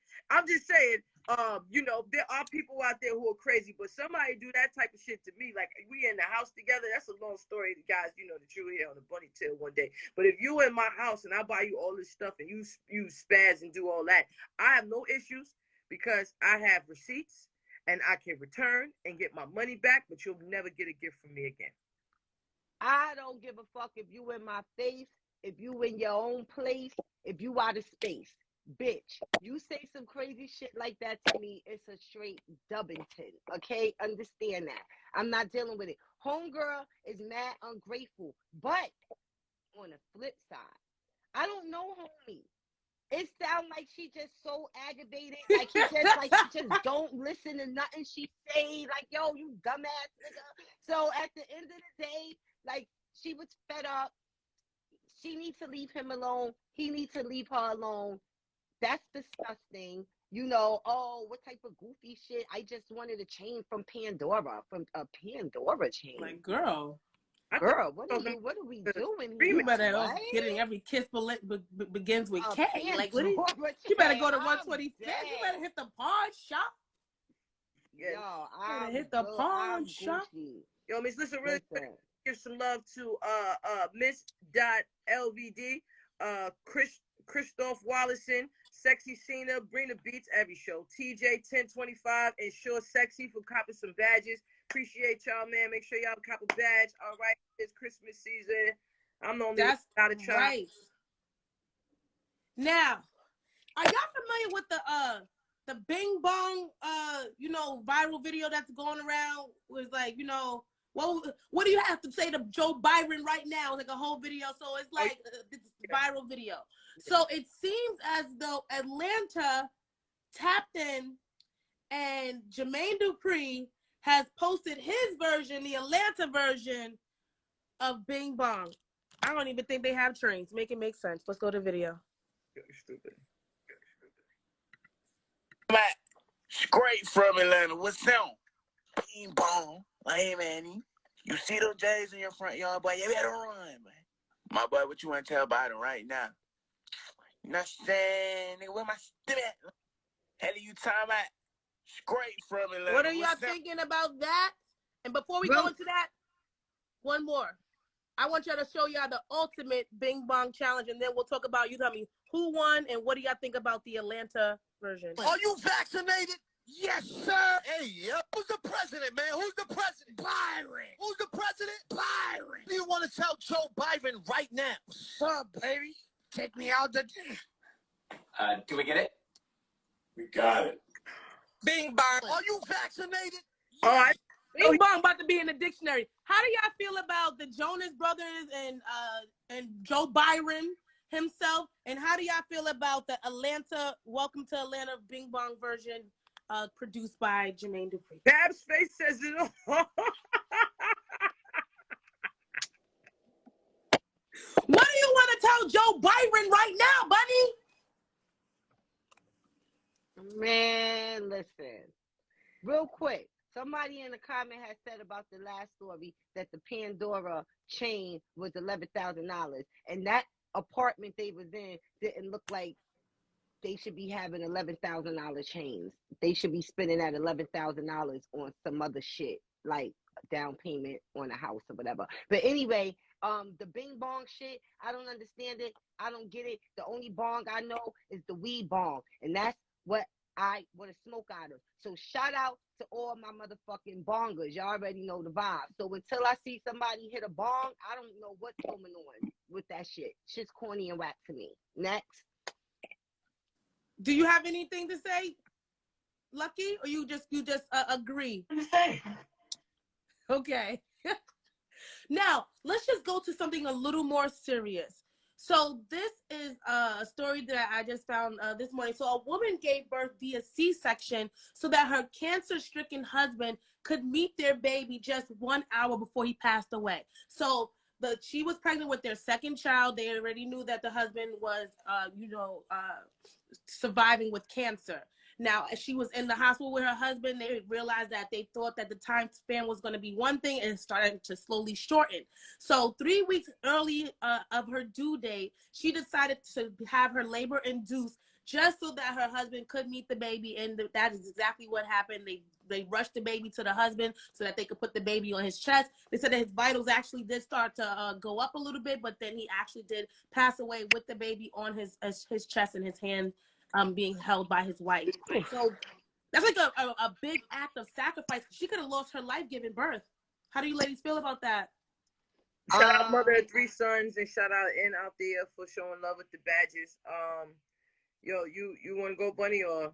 you know, there are people out there who are crazy, but somebody do that type of shit to me, like we in the house together, that's a long story, guys, you know, that you were here on the bunny tail one day. But if you in my house and I buy you all this stuff and you spaz and do all that, I have no issues because I have receipts and I can return and get my money back, but you'll never get a gift from me again. I don't give a fuck if you in my face, if you in your own place, if you out of space. Bitch, you say some crazy shit like that to me, it's a straight Dubbington, okay? Understand that. I'm not dealing with it. Homegirl is mad ungrateful, but on the flip side, I don't know homie. It sounds like she just so aggravated, like she just don't listen to nothing she say, like, yo, you dumbass nigga. So at the end of the day, like, she was fed up. She needs to leave him alone. He needs to leave her alone. That's disgusting. You know, oh, what type of goofy shit? I just wanted a chain from Pandora, from a Pandora chain. Like, girl. Girl, what are we doing here? You better What? getting every kiss begins with K. Like, what? You You better go to 125th. You better hit the pawn shop. Yes. Yo, Better hit the pawn shop. Yo, Miss Lissa, really quick, give some love to Miss.LVD, Christoph Wallison, Sexy Cena, Bring the Beats every show, TJ 1025, and Sure Sexy for copping some badges. Appreciate y'all, man. Make sure y'all cop a badge. All right, it's Christmas season. I'm the only one out of try. Right. Now, are y'all familiar with the Bing Bong viral video that's going around? Was like, what do you have to say to Joe Byron right now? It's like a whole video. So it's like this viral video. So it seems as though Atlanta tapped in, and Jermaine Dupri has posted his version, the Atlanta version of Bing Bong. I don't even think they have trains. Make it make sense. Let's go to video. You're stupid. Blac, straight from Atlanta. What's up? Bing Bong. Hey, Manny. You see those J's in your front yard, boy? You better run, man. My boy, what you want to tell Biden right now? You know what I'm saying? Nigga, where my stim at? Hell you time at? Straight from Atlanta. What are y'all thinking about that? And before we go into that, one more. I want y'all to show y'all the ultimate Bing Bong challenge, and then we'll talk about, you tell me who won and what do y'all think about the Atlanta version. Are you vaccinated? Yes, sir. Hey, yep. Who's the president, man? Who's the president? Byron. Who's the president? Byron. Do you want to tell Joe Byron right now? What's up, baby? Take me out the... Do we get it? We got it. Bing Bong. Are you vaccinated? All right. Bing Bong about to be in the dictionary. How do y'all feel about the Jonas Brothers and Joe Byron himself? And how do y'all feel about the Atlanta, Welcome to Atlanta Bing Bong version produced by Jermaine Dupri? Bab's face says it all. What do you want to tell Joe Byron right now, buddy? Man, listen. Real quick. Somebody in the comment has said about the last story that the Pandora chain was $11,000. And that apartment they was in didn't look like they should be having $11,000 chains. They should be spending that $11,000 on some other shit, like down payment on a house or whatever. But anyway, the Bing Bong shit, I don't understand it. I don't get it. The only bong I know is the weed bong. And that's what I want to smoke out of. So shout out to all my motherfucking bongers. Y'all already know the vibe. So until I see somebody hit a bong, I don't know what's going on with that shit. Shit's corny and whack to me. Next. Do you have anything to say, Lucky, or you just agree? Okay. Now let's just go to something a little more serious. So this is a story that I just found this morning. So a woman gave birth via C-section so that her cancer-stricken husband could meet their baby just 1 hour before he passed away. So she was pregnant with their second child. They already knew that the husband was, surviving with cancer. Now, as she was in the hospital with her husband, they realized that they thought that the time span was going to be one thing, and it started to slowly shorten. So 3 weeks early of her due date, she decided to have her labor induced just so that her husband could meet the baby, and that is exactly what happened. They rushed the baby to the husband so that they could put the baby on his chest. They said that his vitals actually did start to go up a little bit, but then he actually did pass away with the baby on his chest and his hand being held by his wife. So that's like a big act of sacrifice. She could have lost her life giving birth. How do you ladies feel about that? Shout out mother of 3 sons, and shout out N out there for showing love with the badges. Yo, you want to go, Bunny, or?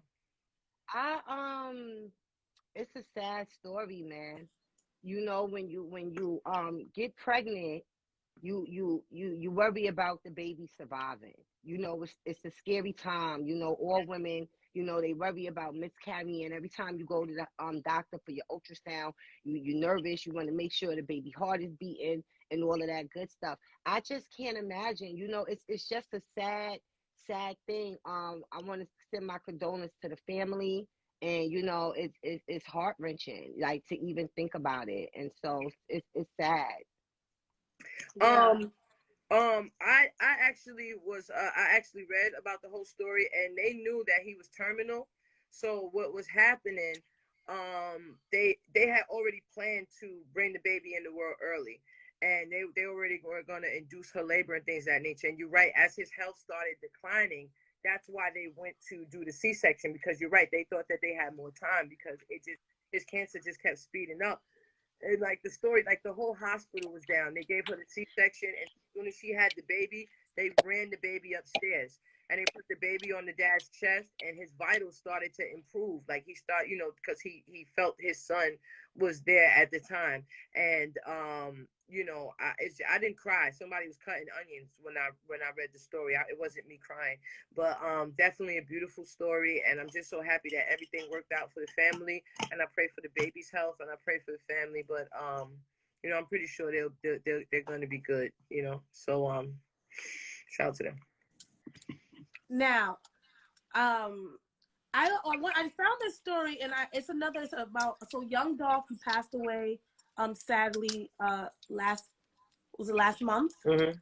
It's a sad story, man. You know, when you get pregnant, you worry about the baby surviving. You know, it's a scary time. You know, all women, you know, they worry about miscarrying. Every time you go to the doctor for your ultrasound, you're nervous. You want to make sure the baby heart is beating and all of that good stuff. I just can't imagine. You know, it's just a sad thing. I want to send my condolences to the family, and you know, it's heart wrenching, like to even think about it. And so it's sad. Yeah. I actually was I actually read about the whole story, and they knew that he was terminal. So what was happening? They had already planned to bring the baby in the world early, and they already were going to induce her labor and things of that nature. And you're right, as his health started declining, that's why they went to do the C-section, because you're right, they thought that they had more time because his cancer just kept speeding up. And like the story, like the whole hospital was down. They gave her the C-section, and as soon as she had the baby, they ran the baby upstairs, and they put the baby on the dad's chest, and his vitals started to improve. Like he started, because he felt his son was there at the time, and I didn't cry. Somebody was cutting onions when I read the story. It wasn't me crying, but definitely a beautiful story, and I'm just so happy that everything worked out for the family. And I pray for the baby's health, and I pray for the family. But I'm pretty sure they're going to be good. So shout out to them. Now, I found this story, and it's about young Dolph, who passed away sadly last month. Mm-hmm.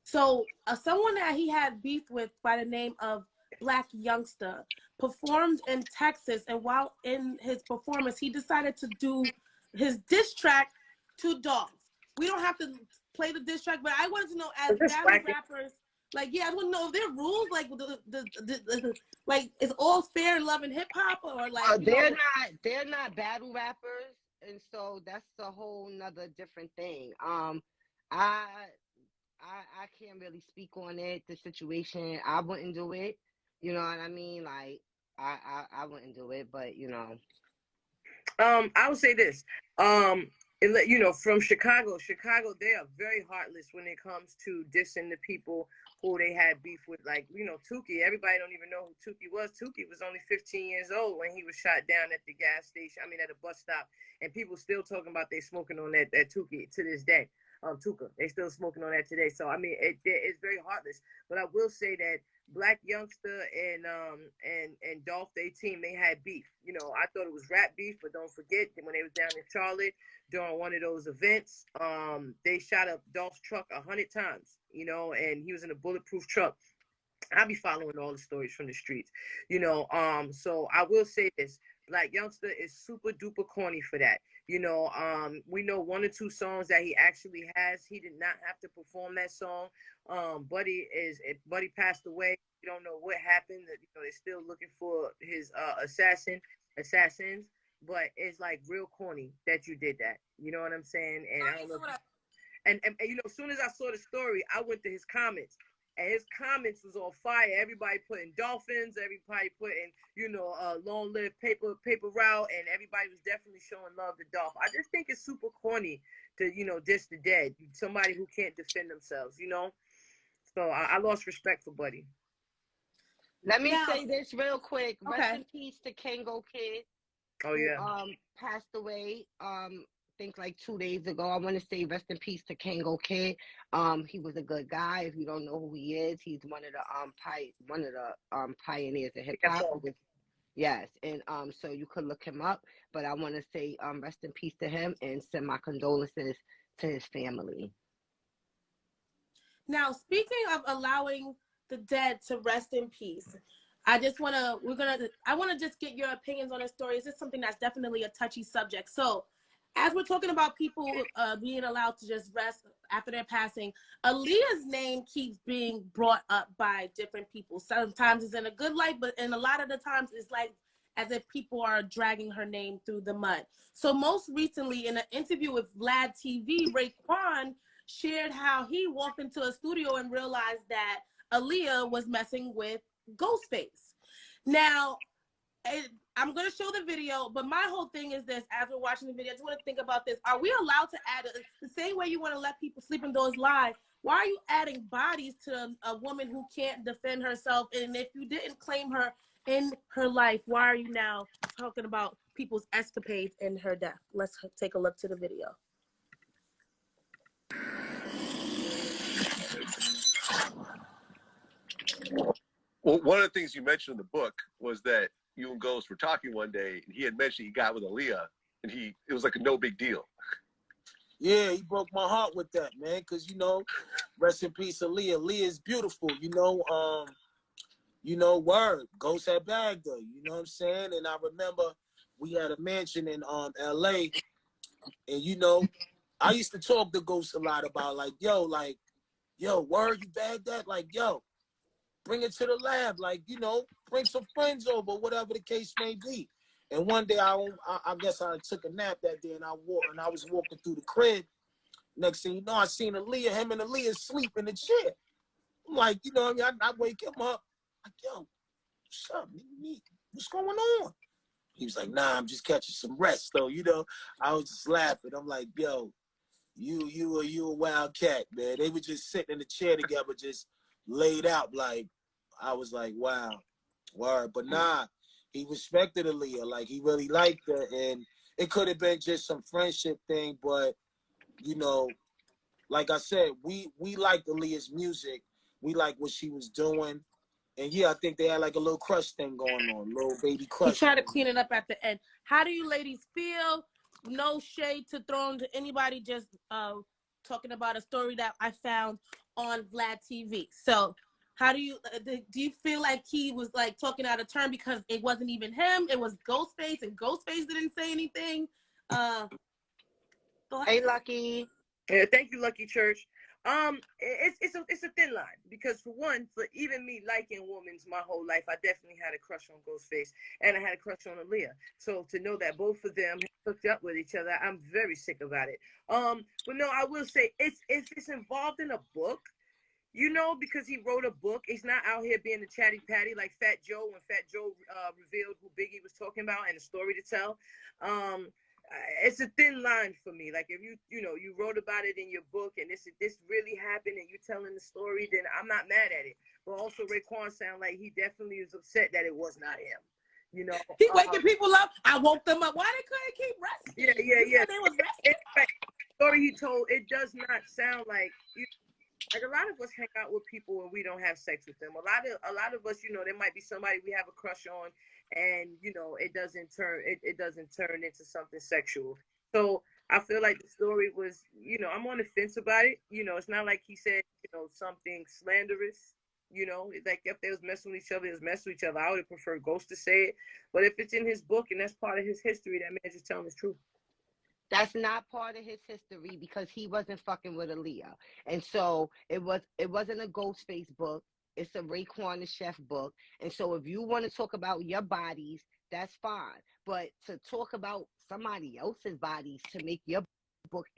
So someone that he had beef with by the name of Blac Youngsta performed in Texas, and while in his performance, he decided to do his diss track to Dolph. We don't have to play the diss track, but I wanted to know, as battle rappers, I want to know if there are rules, like is all fair in love and hip hop, or they're not battle rappers, and so that's a whole nother different thing. I can't really speak on it, the situation. I wouldn't do it. You know what I mean? Like I wouldn't do it, but I would say this. From Chicago, they are very heartless when it comes to dissing the people who they had beef with. Like, Tukey. Everybody don't even know who Tukey was. Tukey was only 15 years old when he was shot down at the gas station. At a bus stop, and people still talking about they smoking on that Tukey to this day. Tuka, they still smoking on that today. So it's very heartless. But I will say that Blac Youngsta and Dolph, they team, they had beef. I thought it was rap beef, but don't forget that when they was down in Charlotte during one of those events, they shot up Dolph's truck 100 times. And he was in a bulletproof truck. I'll be following all the stories from the streets. So I will say this. Blac Youngsta is super duper corny for that. We know one or two songs that he actually has. He did not have to perform that song. Buddy passed away. We don't know what happened. They're still looking for his assassins. But it's like real corny that you did that. You know what I'm saying? And I don't know. And as soon as I saw the story, I went to his comments. And his comments was on fire. Everybody putting dolphins, everybody putting, long live paper route, and everybody was definitely showing love to Dolph. I just think it's super corny to, diss the dead, somebody who can't defend themselves, So I lost respect for Buddy. Let me say this real quick. Okay. Rest in peace to Kango Kid. Oh yeah. Who, passed away. I think like 2 days ago. I want to say rest in peace to Kango Kid. He was a good guy. If you don't know who he is, he's one of the pioneers of hip hop. Yes, and so you could look him up. But I want to say rest in peace to him and send my condolences to his family. Now, speaking of allowing the dead to rest in peace, I want to just get your opinions on this story. Is this something that's definitely a touchy subject? So, as we're talking about people being allowed to just rest after their passing, Aaliyah's name keeps being brought up by different people. Sometimes it's in a good light, but in a lot of the times it's like as if people are dragging her name through the mud. So most recently, in an interview with Vlad TV, Raekwon shared how he walked into a studio and realized that Aaliyah was messing with Ghostface. Now, I'm going to show the video, but my whole thing is this. As we're watching the video, I just want to think about this. Are we allowed to add the same way you want to let people sleep in those lies? Why are you adding bodies to a woman who can't defend herself? And if you didn't claim her in her life, why are you now talking about people's escapades in her death? Let's take a look to the video. Well, one of the things you mentioned in the book was that you and Ghost were talking one day, and he had mentioned he got with Aaliyah, and it was like a no big deal. Yeah, he broke my heart with that, man. Cause rest in peace, Aaliyah. Aaliyah is beautiful, word. Ghost had bagged her, you know what I'm saying? And I remember we had a mansion in LA, and I used to talk to Ghost a lot about yo, word, you bagged that? Like, yo, bring it to the lab, bring some friends over, whatever the case may be. And one day I guess I took a nap that day, and I was walking through the crib. Next thing you know, I seen Aaliyah, him and Aaliyah sleep in the chair. I'm like, I wake him up, like, yo, what's up? What's going on? He was like, nah, I'm just catching some rest, though. I was just laughing. I'm like, yo, you a wild cat, man. They were just sitting in the chair together, just laid out. Like, I was like, wow, word. But nah, he respected Aaliyah. Like, he really liked her. And it could have been just some friendship thing, but, like I said, we liked Aaliyah's music. We liked what she was doing. And yeah, I think they had like a little crush thing going on, little baby crush. He tried to clean it up at the end. How do you ladies feel? No shade to throw to anybody, just talking about a story that I found on Vlad TV. So how do you feel like he was like talking out of turn because it wasn't even him, it was Ghostface, and Ghostface didn't say anything? Hey, Lucky. Yeah, thank you, Lucky Church. It's a thin line, because for one, for even me liking women's my whole life, I definitely had a crush on Ghostface, and I had a crush on Aaliyah. So to know that both of them hooked up with each other, I'm very sick about it. But no, I will say if it's involved in a book, because he wrote a book, he's not out here being a chatty patty like Fat Joe when Fat Joe revealed who Biggie was talking about and a story to tell. It's a thin line for me. Like, if you wrote about it in your book and this really happened and you're telling the story, then I'm not mad at it. But also Raekwon sound like he definitely was upset that it was not him. He waking people up. I woke them up. Why they couldn't keep resting? Yeah. They was resting. The story he told, it does not sound like like a lot of us hang out with people and we don't have sex with them. A lot of us, there might be somebody we have a crush on, and it doesn't turn into something sexual. So I feel like the story was, I'm on the fence about it. It's not like he said something slanderous. Like if they was messing with each other, it was messing with each other. I would have preferred Ghost to say it, but if it's in his book and that's part of his history, that man's just telling the truth. That's not part of his history, because he wasn't fucking with Aaliyah. And so it wasn't a Ghostface book. It's a Raekwon the Chef book. And so if you want to talk about your bodies, that's fine. But to talk about somebody else's bodies to make your book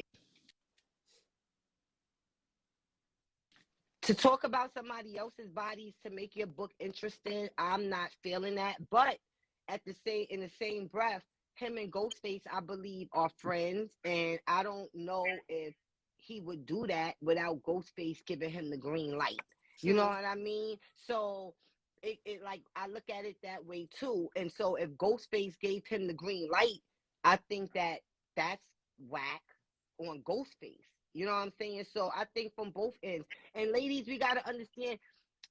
interesting, I'm not feeling that. But in the same breath, him and Ghostface, I believe, are friends, and I don't know if he would do that without Ghostface giving him the green light. You know what I mean? So it like, I look at it that way too. And so if Ghostface gave him the green light, I think that's whack on Ghostface. You know what I'm saying? So I think from both ends. And ladies, we gotta understand,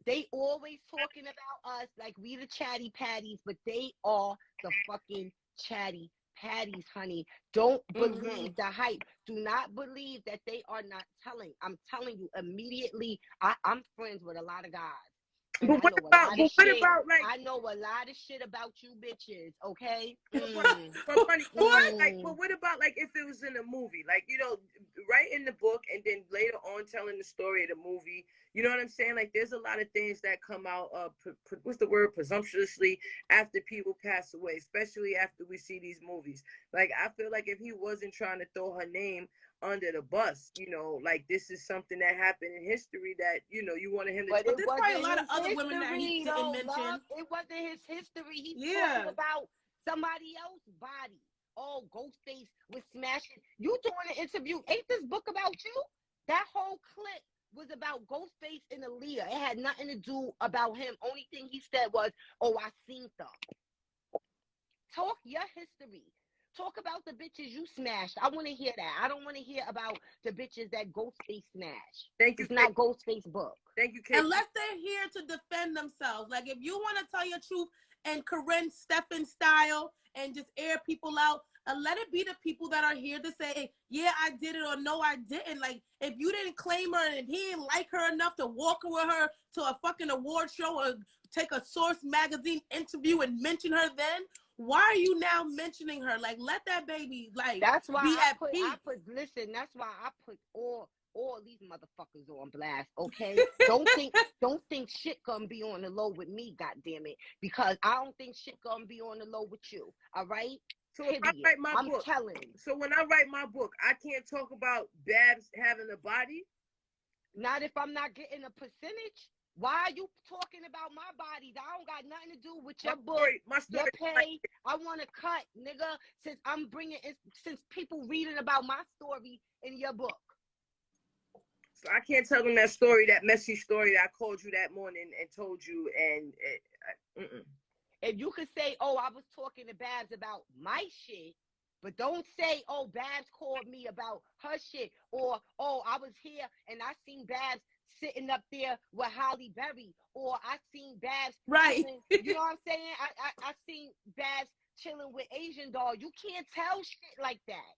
they always talking about us like we the chatty patties, but they are the fucking chatty patties, honey. Don't believe the hype. Do not believe that they are not telling. I'm telling you, immediately, I'm friends with a lot of guys. And I know a lot of shit about you bitches, okay? But what about like if it was in a movie, like right in the book and then later on telling the story of the movie? You know what I'm saying? Like, there's a lot of things that come out what's the word, presumptuously, after people pass away, especially after we see these movies. Like, I feel like if he wasn't trying to throw her name under the bus, like this is something that happened in history that you wanted him to. But there's probably a lot of other women that he didn't mention. It wasn't his history. He's talking about somebody else's body. Oh, Ghostface was smashing. You doing an interview? Ain't this book about you? That whole clip was about Ghostface and Aaliyah. It had nothing to do about him. Only thing he said was, "Oh, I seen them." Talk your history. Talk about the bitches you smashed. I want to hear that. I don't want to hear about the bitches that Ghostface smashed. Thank you. It's not Ghostface book. Thank you, Kate. Unless they're here to defend themselves. Like, if you want to tell your truth and Corinne Steffen style and just air people out, let it be the people that are here to say, yeah, I did it, or no, I didn't. Like, if you didn't claim her and if he didn't like her enough to walk with her to a fucking award show or take a Source magazine interview and mention her then, why are you now mentioning her? Like, let that baby, like, That's why be I at put, peace. listen, that's why I put all these motherfuckers on blast, okay? Don't think shit gonna be on the low with me, goddammit, because I don't think shit gonna be on the low with you, all right? So if I write my book, telling you. So when I write my book, I can't talk about Babs having a body? Not if I'm not getting a percentage. Why are you talking about my body? That don't got nothing to do with your book, your pay. I want to cut, nigga, since people reading about my story in your book. So I can't tell them that story, that messy story that I called you that morning and told you, and If you could say, oh, I was talking to Babs about my shit, but don't say, oh, Babs called me about her shit, or, oh, I was here and I seen Babs sitting up there with Holly Berry, or I seen Babs chilling, you know what I'm saying? I seen Babs chilling with Asian doll. You can't tell shit like that.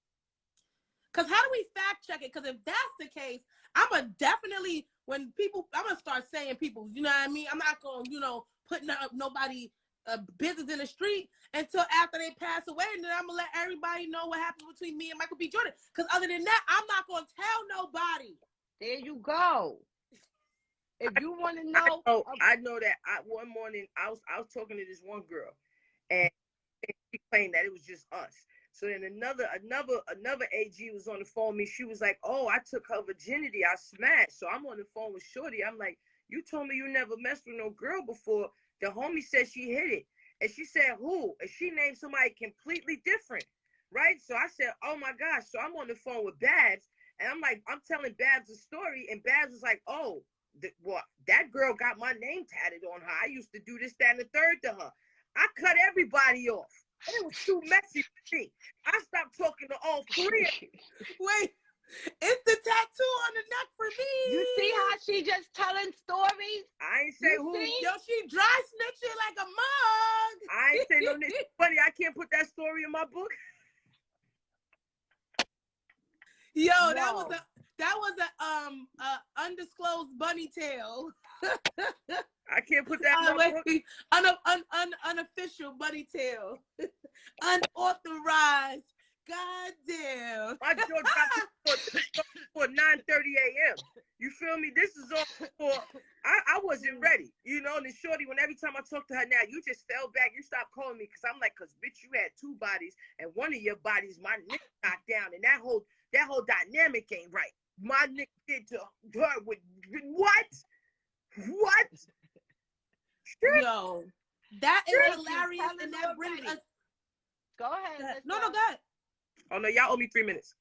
Because how do we fact check it? Because if that's the case, I'm going to definitely, I'm going to start saying people, you know what I mean? I'm not going to, putting up nobody business in the street until after they pass away, and then I'm going to let everybody know what happened between me and Michael B. Jordan. Because other than that, I'm not going to tell nobody. There you go. If you want to know. I know that one morning I was talking to this one girl, and she claimed that it was just us. So then another AG was on the phone with me. She was like, oh, I took her virginity. I smashed. So I'm on the phone with Shorty. I'm like, you told me you never messed with no girl before. The homie said she hit it. And she said, who? And she named somebody completely different, right? So I said, oh, my gosh. So I'm on the phone with Babs. And I'm like, I'm telling Babs a story. And Babs was like, oh, that girl got my name tatted on her. I used to do this, that, and the third to her. I cut everybody off. It was too messy for me. I stopped talking to all three. Wait, it's the tattoo on the neck for me. You see how she just telling stories? I ain't say who. Yo, she dry snitching like a mug. I ain't say no nigga. Funny, I can't put that story in my book. Yo, no. that was a undisclosed bunny tail. I can't put that in my book. Unofficial bunny tail. Unauthorized. God damn. My jaw got for 9:30 a.m. You feel me? This is all for. I wasn't ready. And then Shorty, every time I talk to her now, you just fell back. You stopped calling me because I'm like, because bitch, you had two bodies, and one of your bodies, my nigga knocked down, and that whole dynamic ain't right. My nigga did to her with what? What? Yo, that is hilarious, and that brings us. Go ahead. No, go ahead. Oh no, y'all owe me 3 minutes.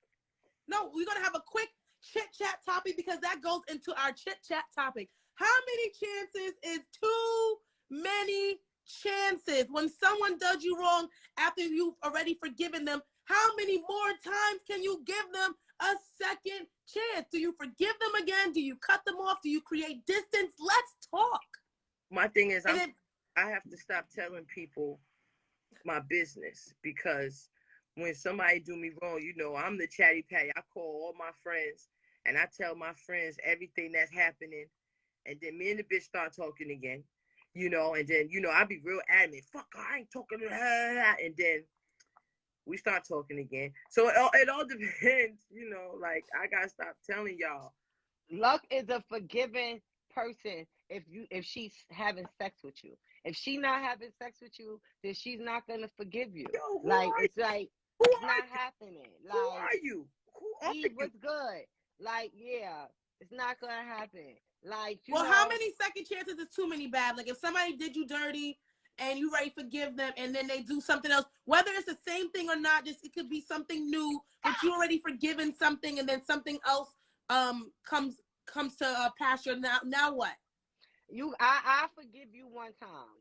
No, we're gonna have a quick chit chat topic because that goes into our chit chat topic. How many chances is too many chances? When someone does you wrong after you've already forgiven them, how many more times can you give them a second chance? Do you forgive them again? Do you cut them off? Do you create distance? Let's talk. My thing is, I have to stop telling people my business, because when somebody do me wrong, I'm the chatty patty. I call all my friends and I tell my friends everything that's happening, and then me and the bitch start talking again, and then I be real adamant. Fuck her, I ain't talking to her, and then we start talking again. So it all depends, like I gotta stop telling y'all. Luck is a forgiving person if she's having sex with you. If she's not having sex with you, then she's not gonna forgive you. Yo, it's not happening. Like, who are you? Eve was good. Like, yeah, it's not gonna happen. Like, how many second chances is too many, Bab? Like, if somebody did you dirty and you ready to forgive them, and then they do something else, whether it's the same thing or not, just it could be something new, but you already forgiven something, and then something else comes to pasture. Now what? I forgive you one time,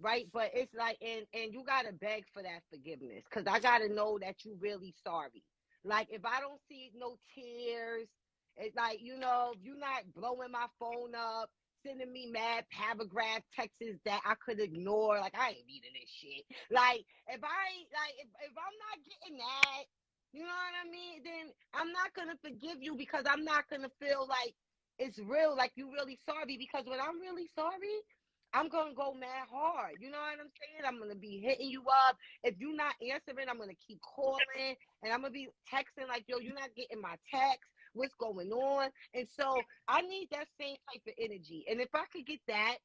right? But it's like, and you gotta beg for that forgiveness, because I gotta know that you really sorry. Like, if I don't see no tears, it's like, if you're not blowing my phone up sending me mad paragraph texts that I could ignore. Like, I ain't reading this shit. Like, if I'm not getting that, you know what I mean, then I'm not going to forgive you, because I'm not going to feel like it's real, like you really sorry. Because when I'm really sorry, I'm going to go mad hard. You know what I'm saying? I'm going to be hitting you up. If you're not answering, I'm going to keep calling. And I'm going to be texting like, yo, you're not getting my text. What's going on? And so I need that same type of energy. And if I could get that,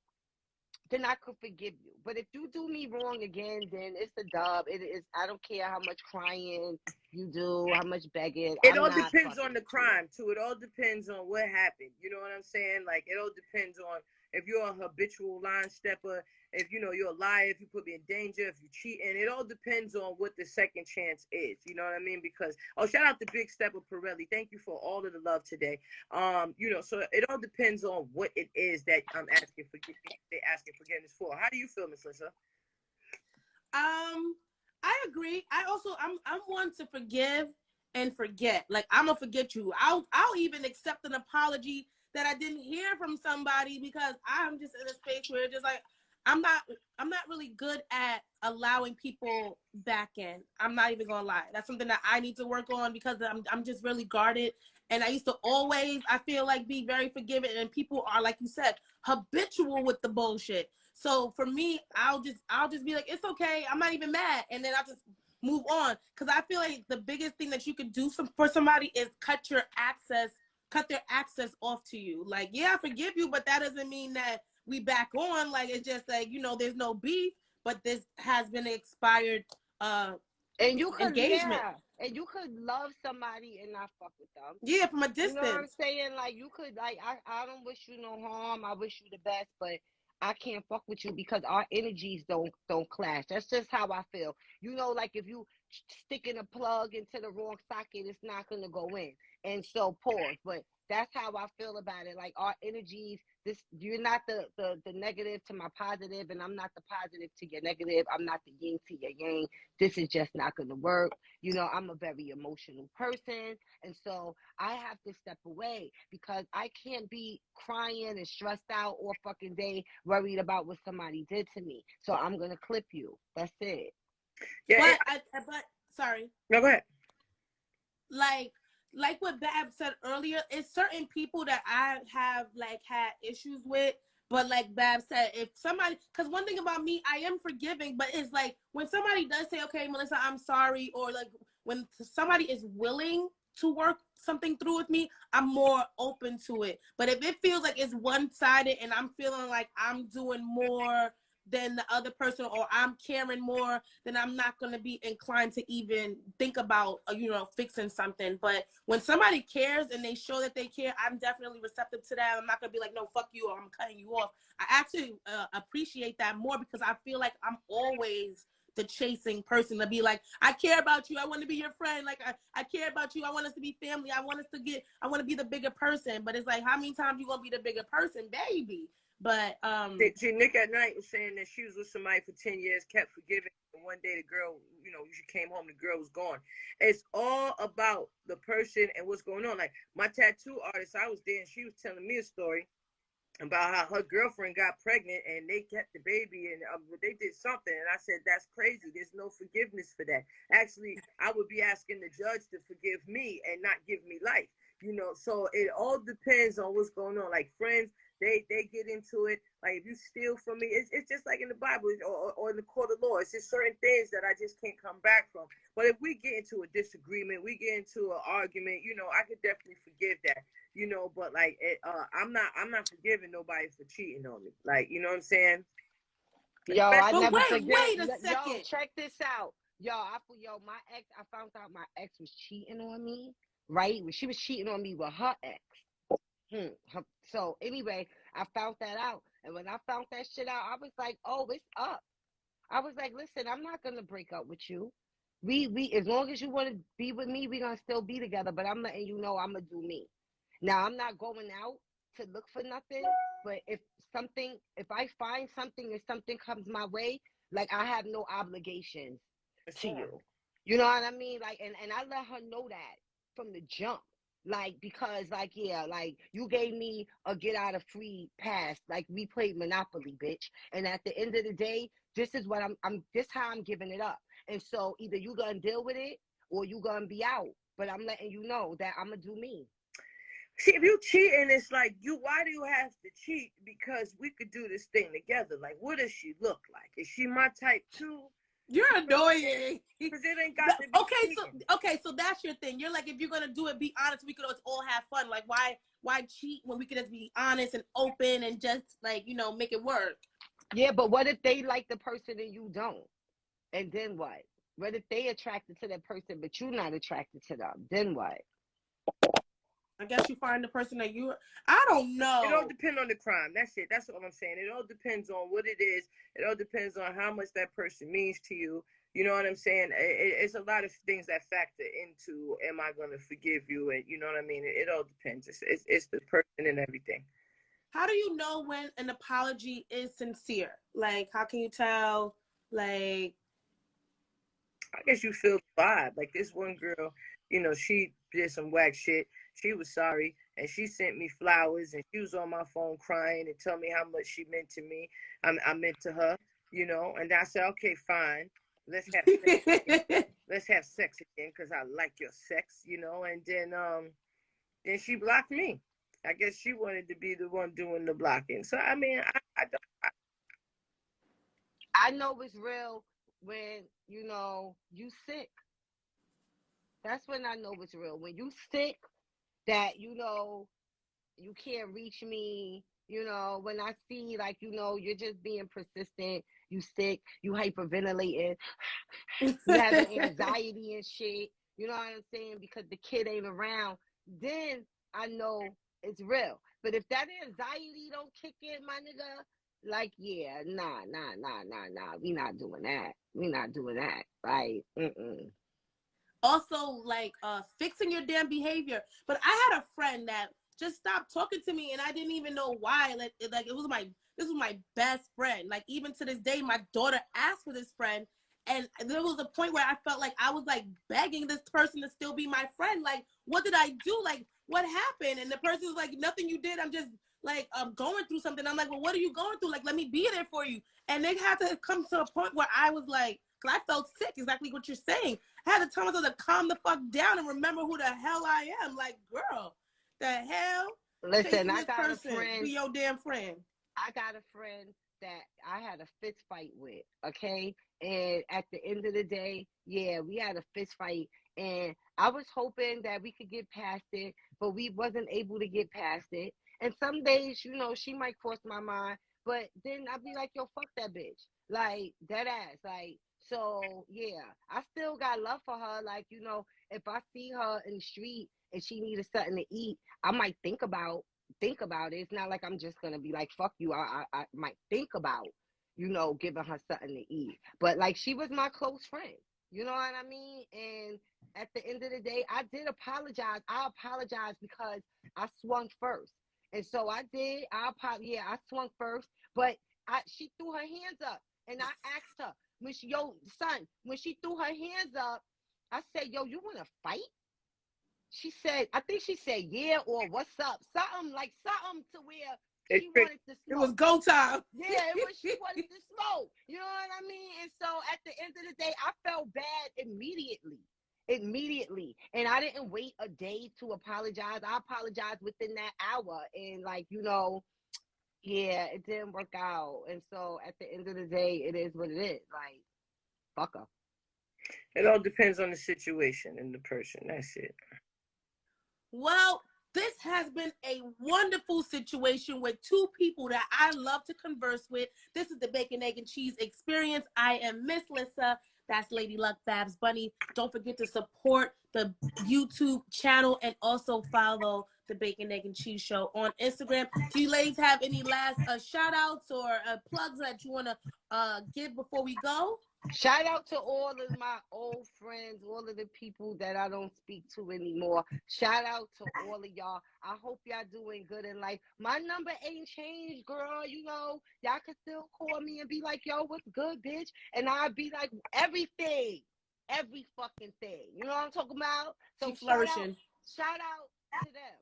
then I could forgive you. But if you do me wrong again, then it's a dub. It is. I don't care how much crying you do, how much begging. It all depends on the crime, too. It all depends on what happened. You know what I'm saying? Like, it all depends on if you're a habitual line stepper, if, you know, you're a liar, if you put me in danger, if you cheating. It all depends on what the second chance is. You know what I mean? Because, shout out to Big Stepper Pirelli. Thank you for all of the love today. You know, so it all depends on what it is that I'm asking forgiveness for. How do you feel, Miss Lissa? I agree. I'm one to forgive and forget. Like, I'm gonna forget you. I'll even accept an apology that I didn't hear from somebody, because I'm just in a space where it's just like, I'm not really good at allowing people back in. I'm not even gonna lie. That's something that I need to work on, because I'm just really guarded. And I used to always, I feel like, be very forgiving, and people are, like you said, habitual with the bullshit. So for me, I'll just be like, it's okay, I'm not even mad, and then I'll just move on. Because I feel like the biggest thing that you could do for somebody is cut their access off to you. Like, yeah, I forgive you, but that doesn't mean that we back on. Like, it's just like, you know, there's no beef, but this has been an expired and you could, engagement. Yeah, and you could love somebody and not fuck with them. Yeah, from a distance. You know what I'm saying? Like, you could, like, I don't wish you no harm. I wish you the best, but I can't fuck with you because our energies don't clash. That's just how I feel. You know, like, if you sticking a plug into the wrong socket, it's not gonna go in. And so pause. But that's how I feel about it. Like, our energies, you're not the negative to my positive, and I'm not the positive to your negative. I'm not the yin to your yang. This is just not gonna work. You know, I'm a very emotional person, and so I have to step away, because I can't be crying and stressed out all fucking day, worried about what somebody did to me. So I'm gonna clip you. That's it. Yeah, but sorry. No, go ahead. Like what Bab said earlier, it's certain people that I have like had issues with. But like Bab said, if somebody, because one thing about me, I am forgiving, but it's like when somebody does say, okay, Melissa, I'm sorry, or like when somebody is willing to work something through with me, I'm more open to it. But if it feels like it's one-sided and I'm feeling like I'm doing more than the other person, or I'm caring more, then I'm not going to be inclined to even think about, you know, fixing something. But when somebody cares and they show that they care, I'm definitely receptive to that. I'm not going to be like, no, fuck you, or I'm cutting you off. I actually appreciate that more, because I feel like I'm always the chasing person to be like, I care about you. I want to be your friend. Like, I care about you. I want us to be family. I want to be the bigger person. But it's like, how many times you going to be the bigger person, baby? But see, Nick at night was saying that she was with somebody for 10 years, kept forgiving, and one day the girl, you know, she came home, the girl was gone. It's all about the person and what's going on. Like, my tattoo artist, I was there, and she was telling me a story about how her girlfriend got pregnant and they kept the baby, and they did something, and I said, that's crazy. There's no forgiveness for that. Actually, I would be asking the judge to forgive me and not give me life, you know. So it all depends on what's going on. Like, friends, they get into it. Like, if you steal from me, it's just like in the Bible, or in the court of law. It's just certain things that I just can't come back from. But if we get into a disagreement, we get into an argument, you know, I could definitely forgive that, you know. But like, I'm not forgiving nobody for cheating on me. Like, you know what I'm saying? Yo, I never forget. Wait a second. Yo, check this out. My ex, I found out my ex was cheating on me, right? She was cheating on me with her ex. So anyway, I found that out. And when I found that shit out, I was like, oh, it's up. I was like, listen, I'm not going to break up with you. We as long as you want to be with me, we're going to still be together. But I'm letting you know I'm going to do me. Now, I'm not going out to look for nothing. But if I find something and something comes my way, like, I have no obligations to you. You know what I mean? Like, and I let her know that from the jump. Like, because, like, yeah, like, you gave me a get out of free pass. Like, we played Monopoly, bitch. And at the end of the day, this is what this how I'm giving it up. And so either you gonna deal with it or you gonna be out. But I'm letting you know that I'm gonna do me. See, if you cheating, it's like, why do you have to cheat? Because we could do this thing together. Like, what does she look like? Is she my type too? You're annoying. Because it ain't got to be okay, so that's your thing. You're like, if you're gonna do it, be honest. We could all have fun. Like, why cheat when we could just be honest and open and just, like, you know, make it work? Yeah, but what if they like the person and you don't? And then what? What if they attracted to that person but you're not attracted to them? Then what? I guess you find the person that I don't know. It all depends on the crime. That's it. That's what I'm saying. It all depends on what it is. It all depends on how much that person means to you. You know what I'm saying? It's a lot of things that factor into, am I going to forgive you? And you know what I mean? It all depends. It's the person and everything. How do you know when an apology is sincere? Like, how can you tell? Like, I guess you feel the vibe. Like, this one girl, you know, she did some whack shit. She was sorry, and she sent me flowers, and she was on my phone crying and telling me how much she meant to me. I meant to her, you know. And I said, okay, fine. Let's have sex again. Let's have sex again because I like your sex, you know. And then she blocked me. I guess she wanted to be the one doing the blocking. So, I mean, I know it's real when, you know, you sick. That's when I know it's real. When you sick, that, you know, you can't reach me, you know, when I see, like, you know, you're just being persistent, you sick, you hyperventilating, you having anxiety and shit, you know what I'm saying, because the kid ain't around, then I know it's real. But if that anxiety don't kick in, my nigga, like, yeah, nah, we not doing that. Like, Also, like, fixing your damn behavior. But I had a friend that just stopped talking to me, and I didn't even know why. Like this was my best friend. Like, even to this day, my daughter asked for this friend, and there was a point where I felt like I was, like, begging this person to still be my friend. Like, what did I do? Like, what happened? And the person's like, nothing you did. I'm just, like, I'm going through something. I'm like, well, what are you going through? Like, let me be there for you. And they had to come to a point where I was like, because I felt sick, exactly what you're saying. I had to tell myself to calm the fuck down and remember who the hell I am. Like, girl, the hell? listen, I got a friend. Be your damn friend. I got a friend that I had a fist fight with, okay? And at the end of the day, yeah, we had a fist fight. And I was hoping that we could get past it, but we wasn't able to get past it. And some days, you know, she might cross my mind, but then I'd be like, yo, fuck that bitch. Like, dead ass. Like, so, yeah, I still got love for her. Like, you know, if I see her in the street and she needed something to eat, I might think about it. It's not like I'm just going to be like, fuck you. I might think about, you know, giving her something to eat. But, like, she was my close friend. You know what I mean? And at the end of the day, I did apologize. I apologized because I swung first. And so I did. I swung first. But she threw her hands up. And I asked her, when she threw her hands up, I said, yo, you want to fight? She said, I think she said, yeah, or what's up? Something to where she wanted to smoke. It was go time. Yeah, it was, she wanted to smoke. You know what I mean? And so at the end of the day, I felt bad immediately. And I didn't wait a day to apologize. I apologized within that hour. And, like, you know, yeah, it didn't work out. And so at the end of the day, it is what it is. Like, fuck her. It all depends on the situation and the person. That's it. Well, this has been a wonderful situation with two people that I love to converse with. This is the Bacon, Egg, and Cheese Experience. I am Miss Lissa. That's Lady Luck Babs Bunny. Don't forget to support the YouTube channel and also follow the Bacon, Egg, and Cheese Show on Instagram. Do you ladies have any last shout outs or plugs that you want to give before we go? Shout out to all of my old friends, all of the people that I don't speak to anymore. Shout out to all of y'all. I hope y'all doing good in life. My number ain't changed, girl. You know, y'all can still call me and be like, yo, what's good, bitch? And I'll be like, everything. Every fucking thing. You know what I'm talking about? So flourishing. Shout out to them.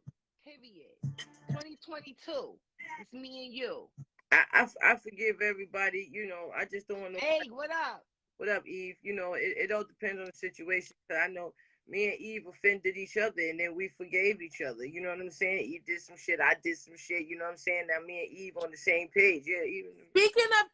Period. 2022. It's me and you. I forgive everybody. You know, I just don't want to. Hey, what up? What up, Eve? You know, it all depends on the situation. I know me and Eve offended each other, and then we forgave each other. You know what I'm saying? Eve did some shit, I did some shit. You know what I'm saying? Now me and Eve on the same page. Yeah, even. Speaking of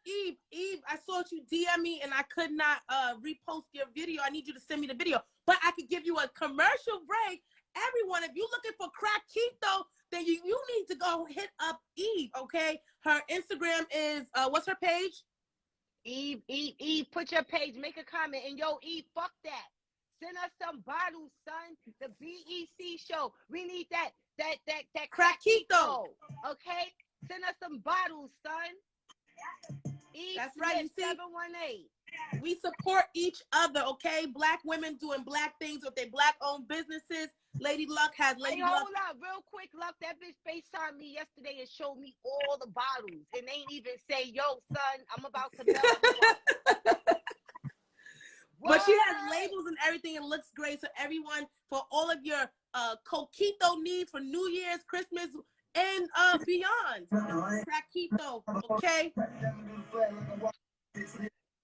Eve, I saw you DM me, and I could not repost your video. I need you to send me the video, but I could give you a commercial break. Everyone, if you're looking for crack keto, then you need to go hit up Eve. Okay, her Instagram is what's her page? Eve, put your page, make a comment, and yo, Eve, fuck that. Send us some bottles, son. The BEC show. We need that crack keto. Okay? Send us some bottles, son. Eve That's right. You see, 718. we support each other, okay? Black women doing black things with their black-owned businesses. Lady Luck has Lady Luck. Hold up, real quick, Luck. That bitch FaceTimed me yesterday and showed me all the bottles. And ain't even say, yo, son, I'm about to mail you one. But she has labels and everything and looks great. So everyone, for all of your coquito needs for New Year's, Christmas, and beyond. Crackito, okay?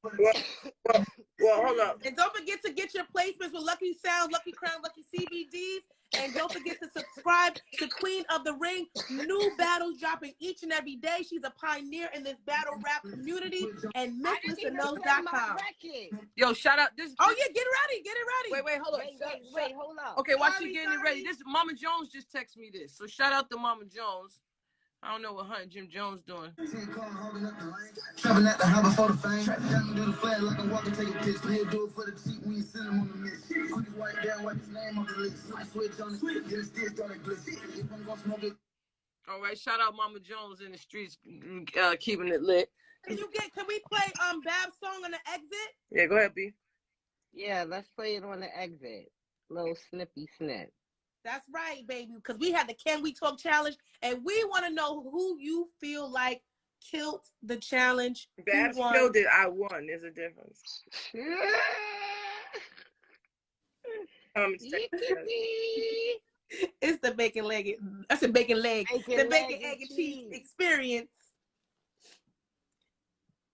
Well, hold up. And don't forget to get your placements with Lucky Sounds, Lucky Crown, Lucky CBDs. And don't forget to subscribe to Queen of the Ring. New battles dropping each and every day. She's a pioneer in this battle rap community. And MissLissaKnows.com. Yo, shout out this. Oh yeah, get it ready. Wait, hold on. Wait, hold up. Okay, while she getting it ready, this Mama Jones just texted me this. So shout out to Mama Jones. I don't know what Hunt Jim Jones doing. Traveling at the high before the fame. Track down, do the flag like a walker, take a piss. He'll do it for the cheap when you send him on the miss. Quick white down, wipe his name on the list. Switch on it, get a stick, start a glitch. If I'm gonna smoke it. All right, shout out Mama Jones in the streets, keeping it lit. Can we play Bab's song on the exit? Yeah, go ahead, B. Yeah, let's play it on the exit. Little snippy snip. That's right, baby, because we had the Can We Talk challenge, and we want to know who you feel like killed the challenge. Babs killed it. I won. There's a difference. It's the bacon leg. That's a bacon leg. The bacon, egg, and cheese experience.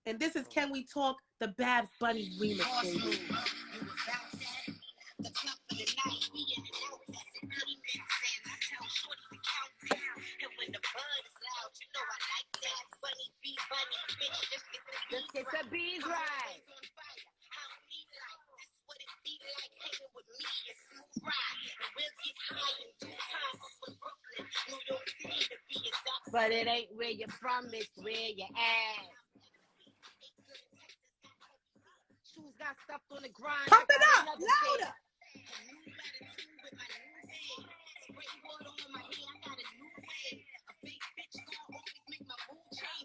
And this is Can We Talk, the Babs Bunny remix, baby. Let's get the bees right. But it ain't where you're from, it's where you're at. Shoes got stuffed on the grind. Pump it up, louder.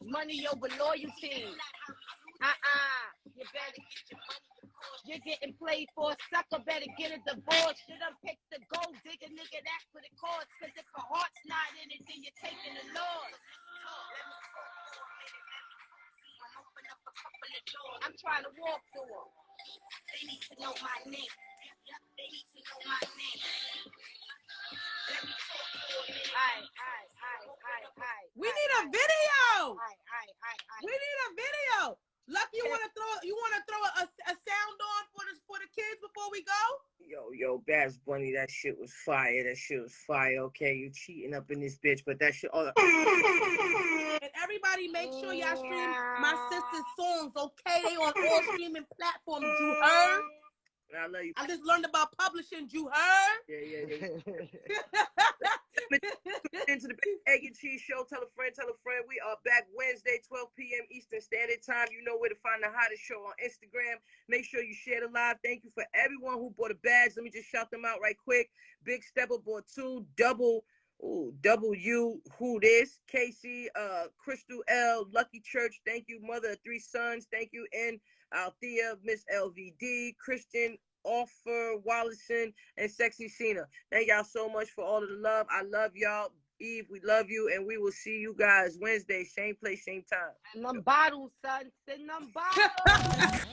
Money over loyalty. You better get your money. You're getting played for a sucker, better get a divorce. You done pick the gold digger, nigga, that's for the cause. Cause if the heart's not in it, then you're taking the loss. I'm trying to walk through them. They need to know my name. They need to know my name. We need a video. We need a video. Lucky, you wanna throw a sound on for the kids before we go? Yo, Babs Bunny, that shit was fire. That shit was fire. Okay, you cheating up in this bitch, but that shit. Oh. And everybody, make sure y'all stream my sister's songs. Okay, they on all streaming platforms. You heard? I love you. I just learned about publishing. You heard? Yeah. Into the Egg and Cheese Show. Tell a friend. We are back Wednesday, 12 p.m. Eastern Standard Time. You know where to find the hottest show on Instagram. Make sure you share the live. Thank you for everyone who bought a badge. Let me just shout them out right quick. Big Stepper bought 2. W, who this? Casey, Crystal L, Lucky Church. Thank you, Mother of 3 Sons. Thank you, N. Althea, Miss LVD, Christian, Offer, Wallison, and Sexy Cena. Thank y'all so much for all of the love. I love y'all. Eve, we love you, and we will see you guys Wednesday, same place, same time. Send them bottles, son. Send them bottles.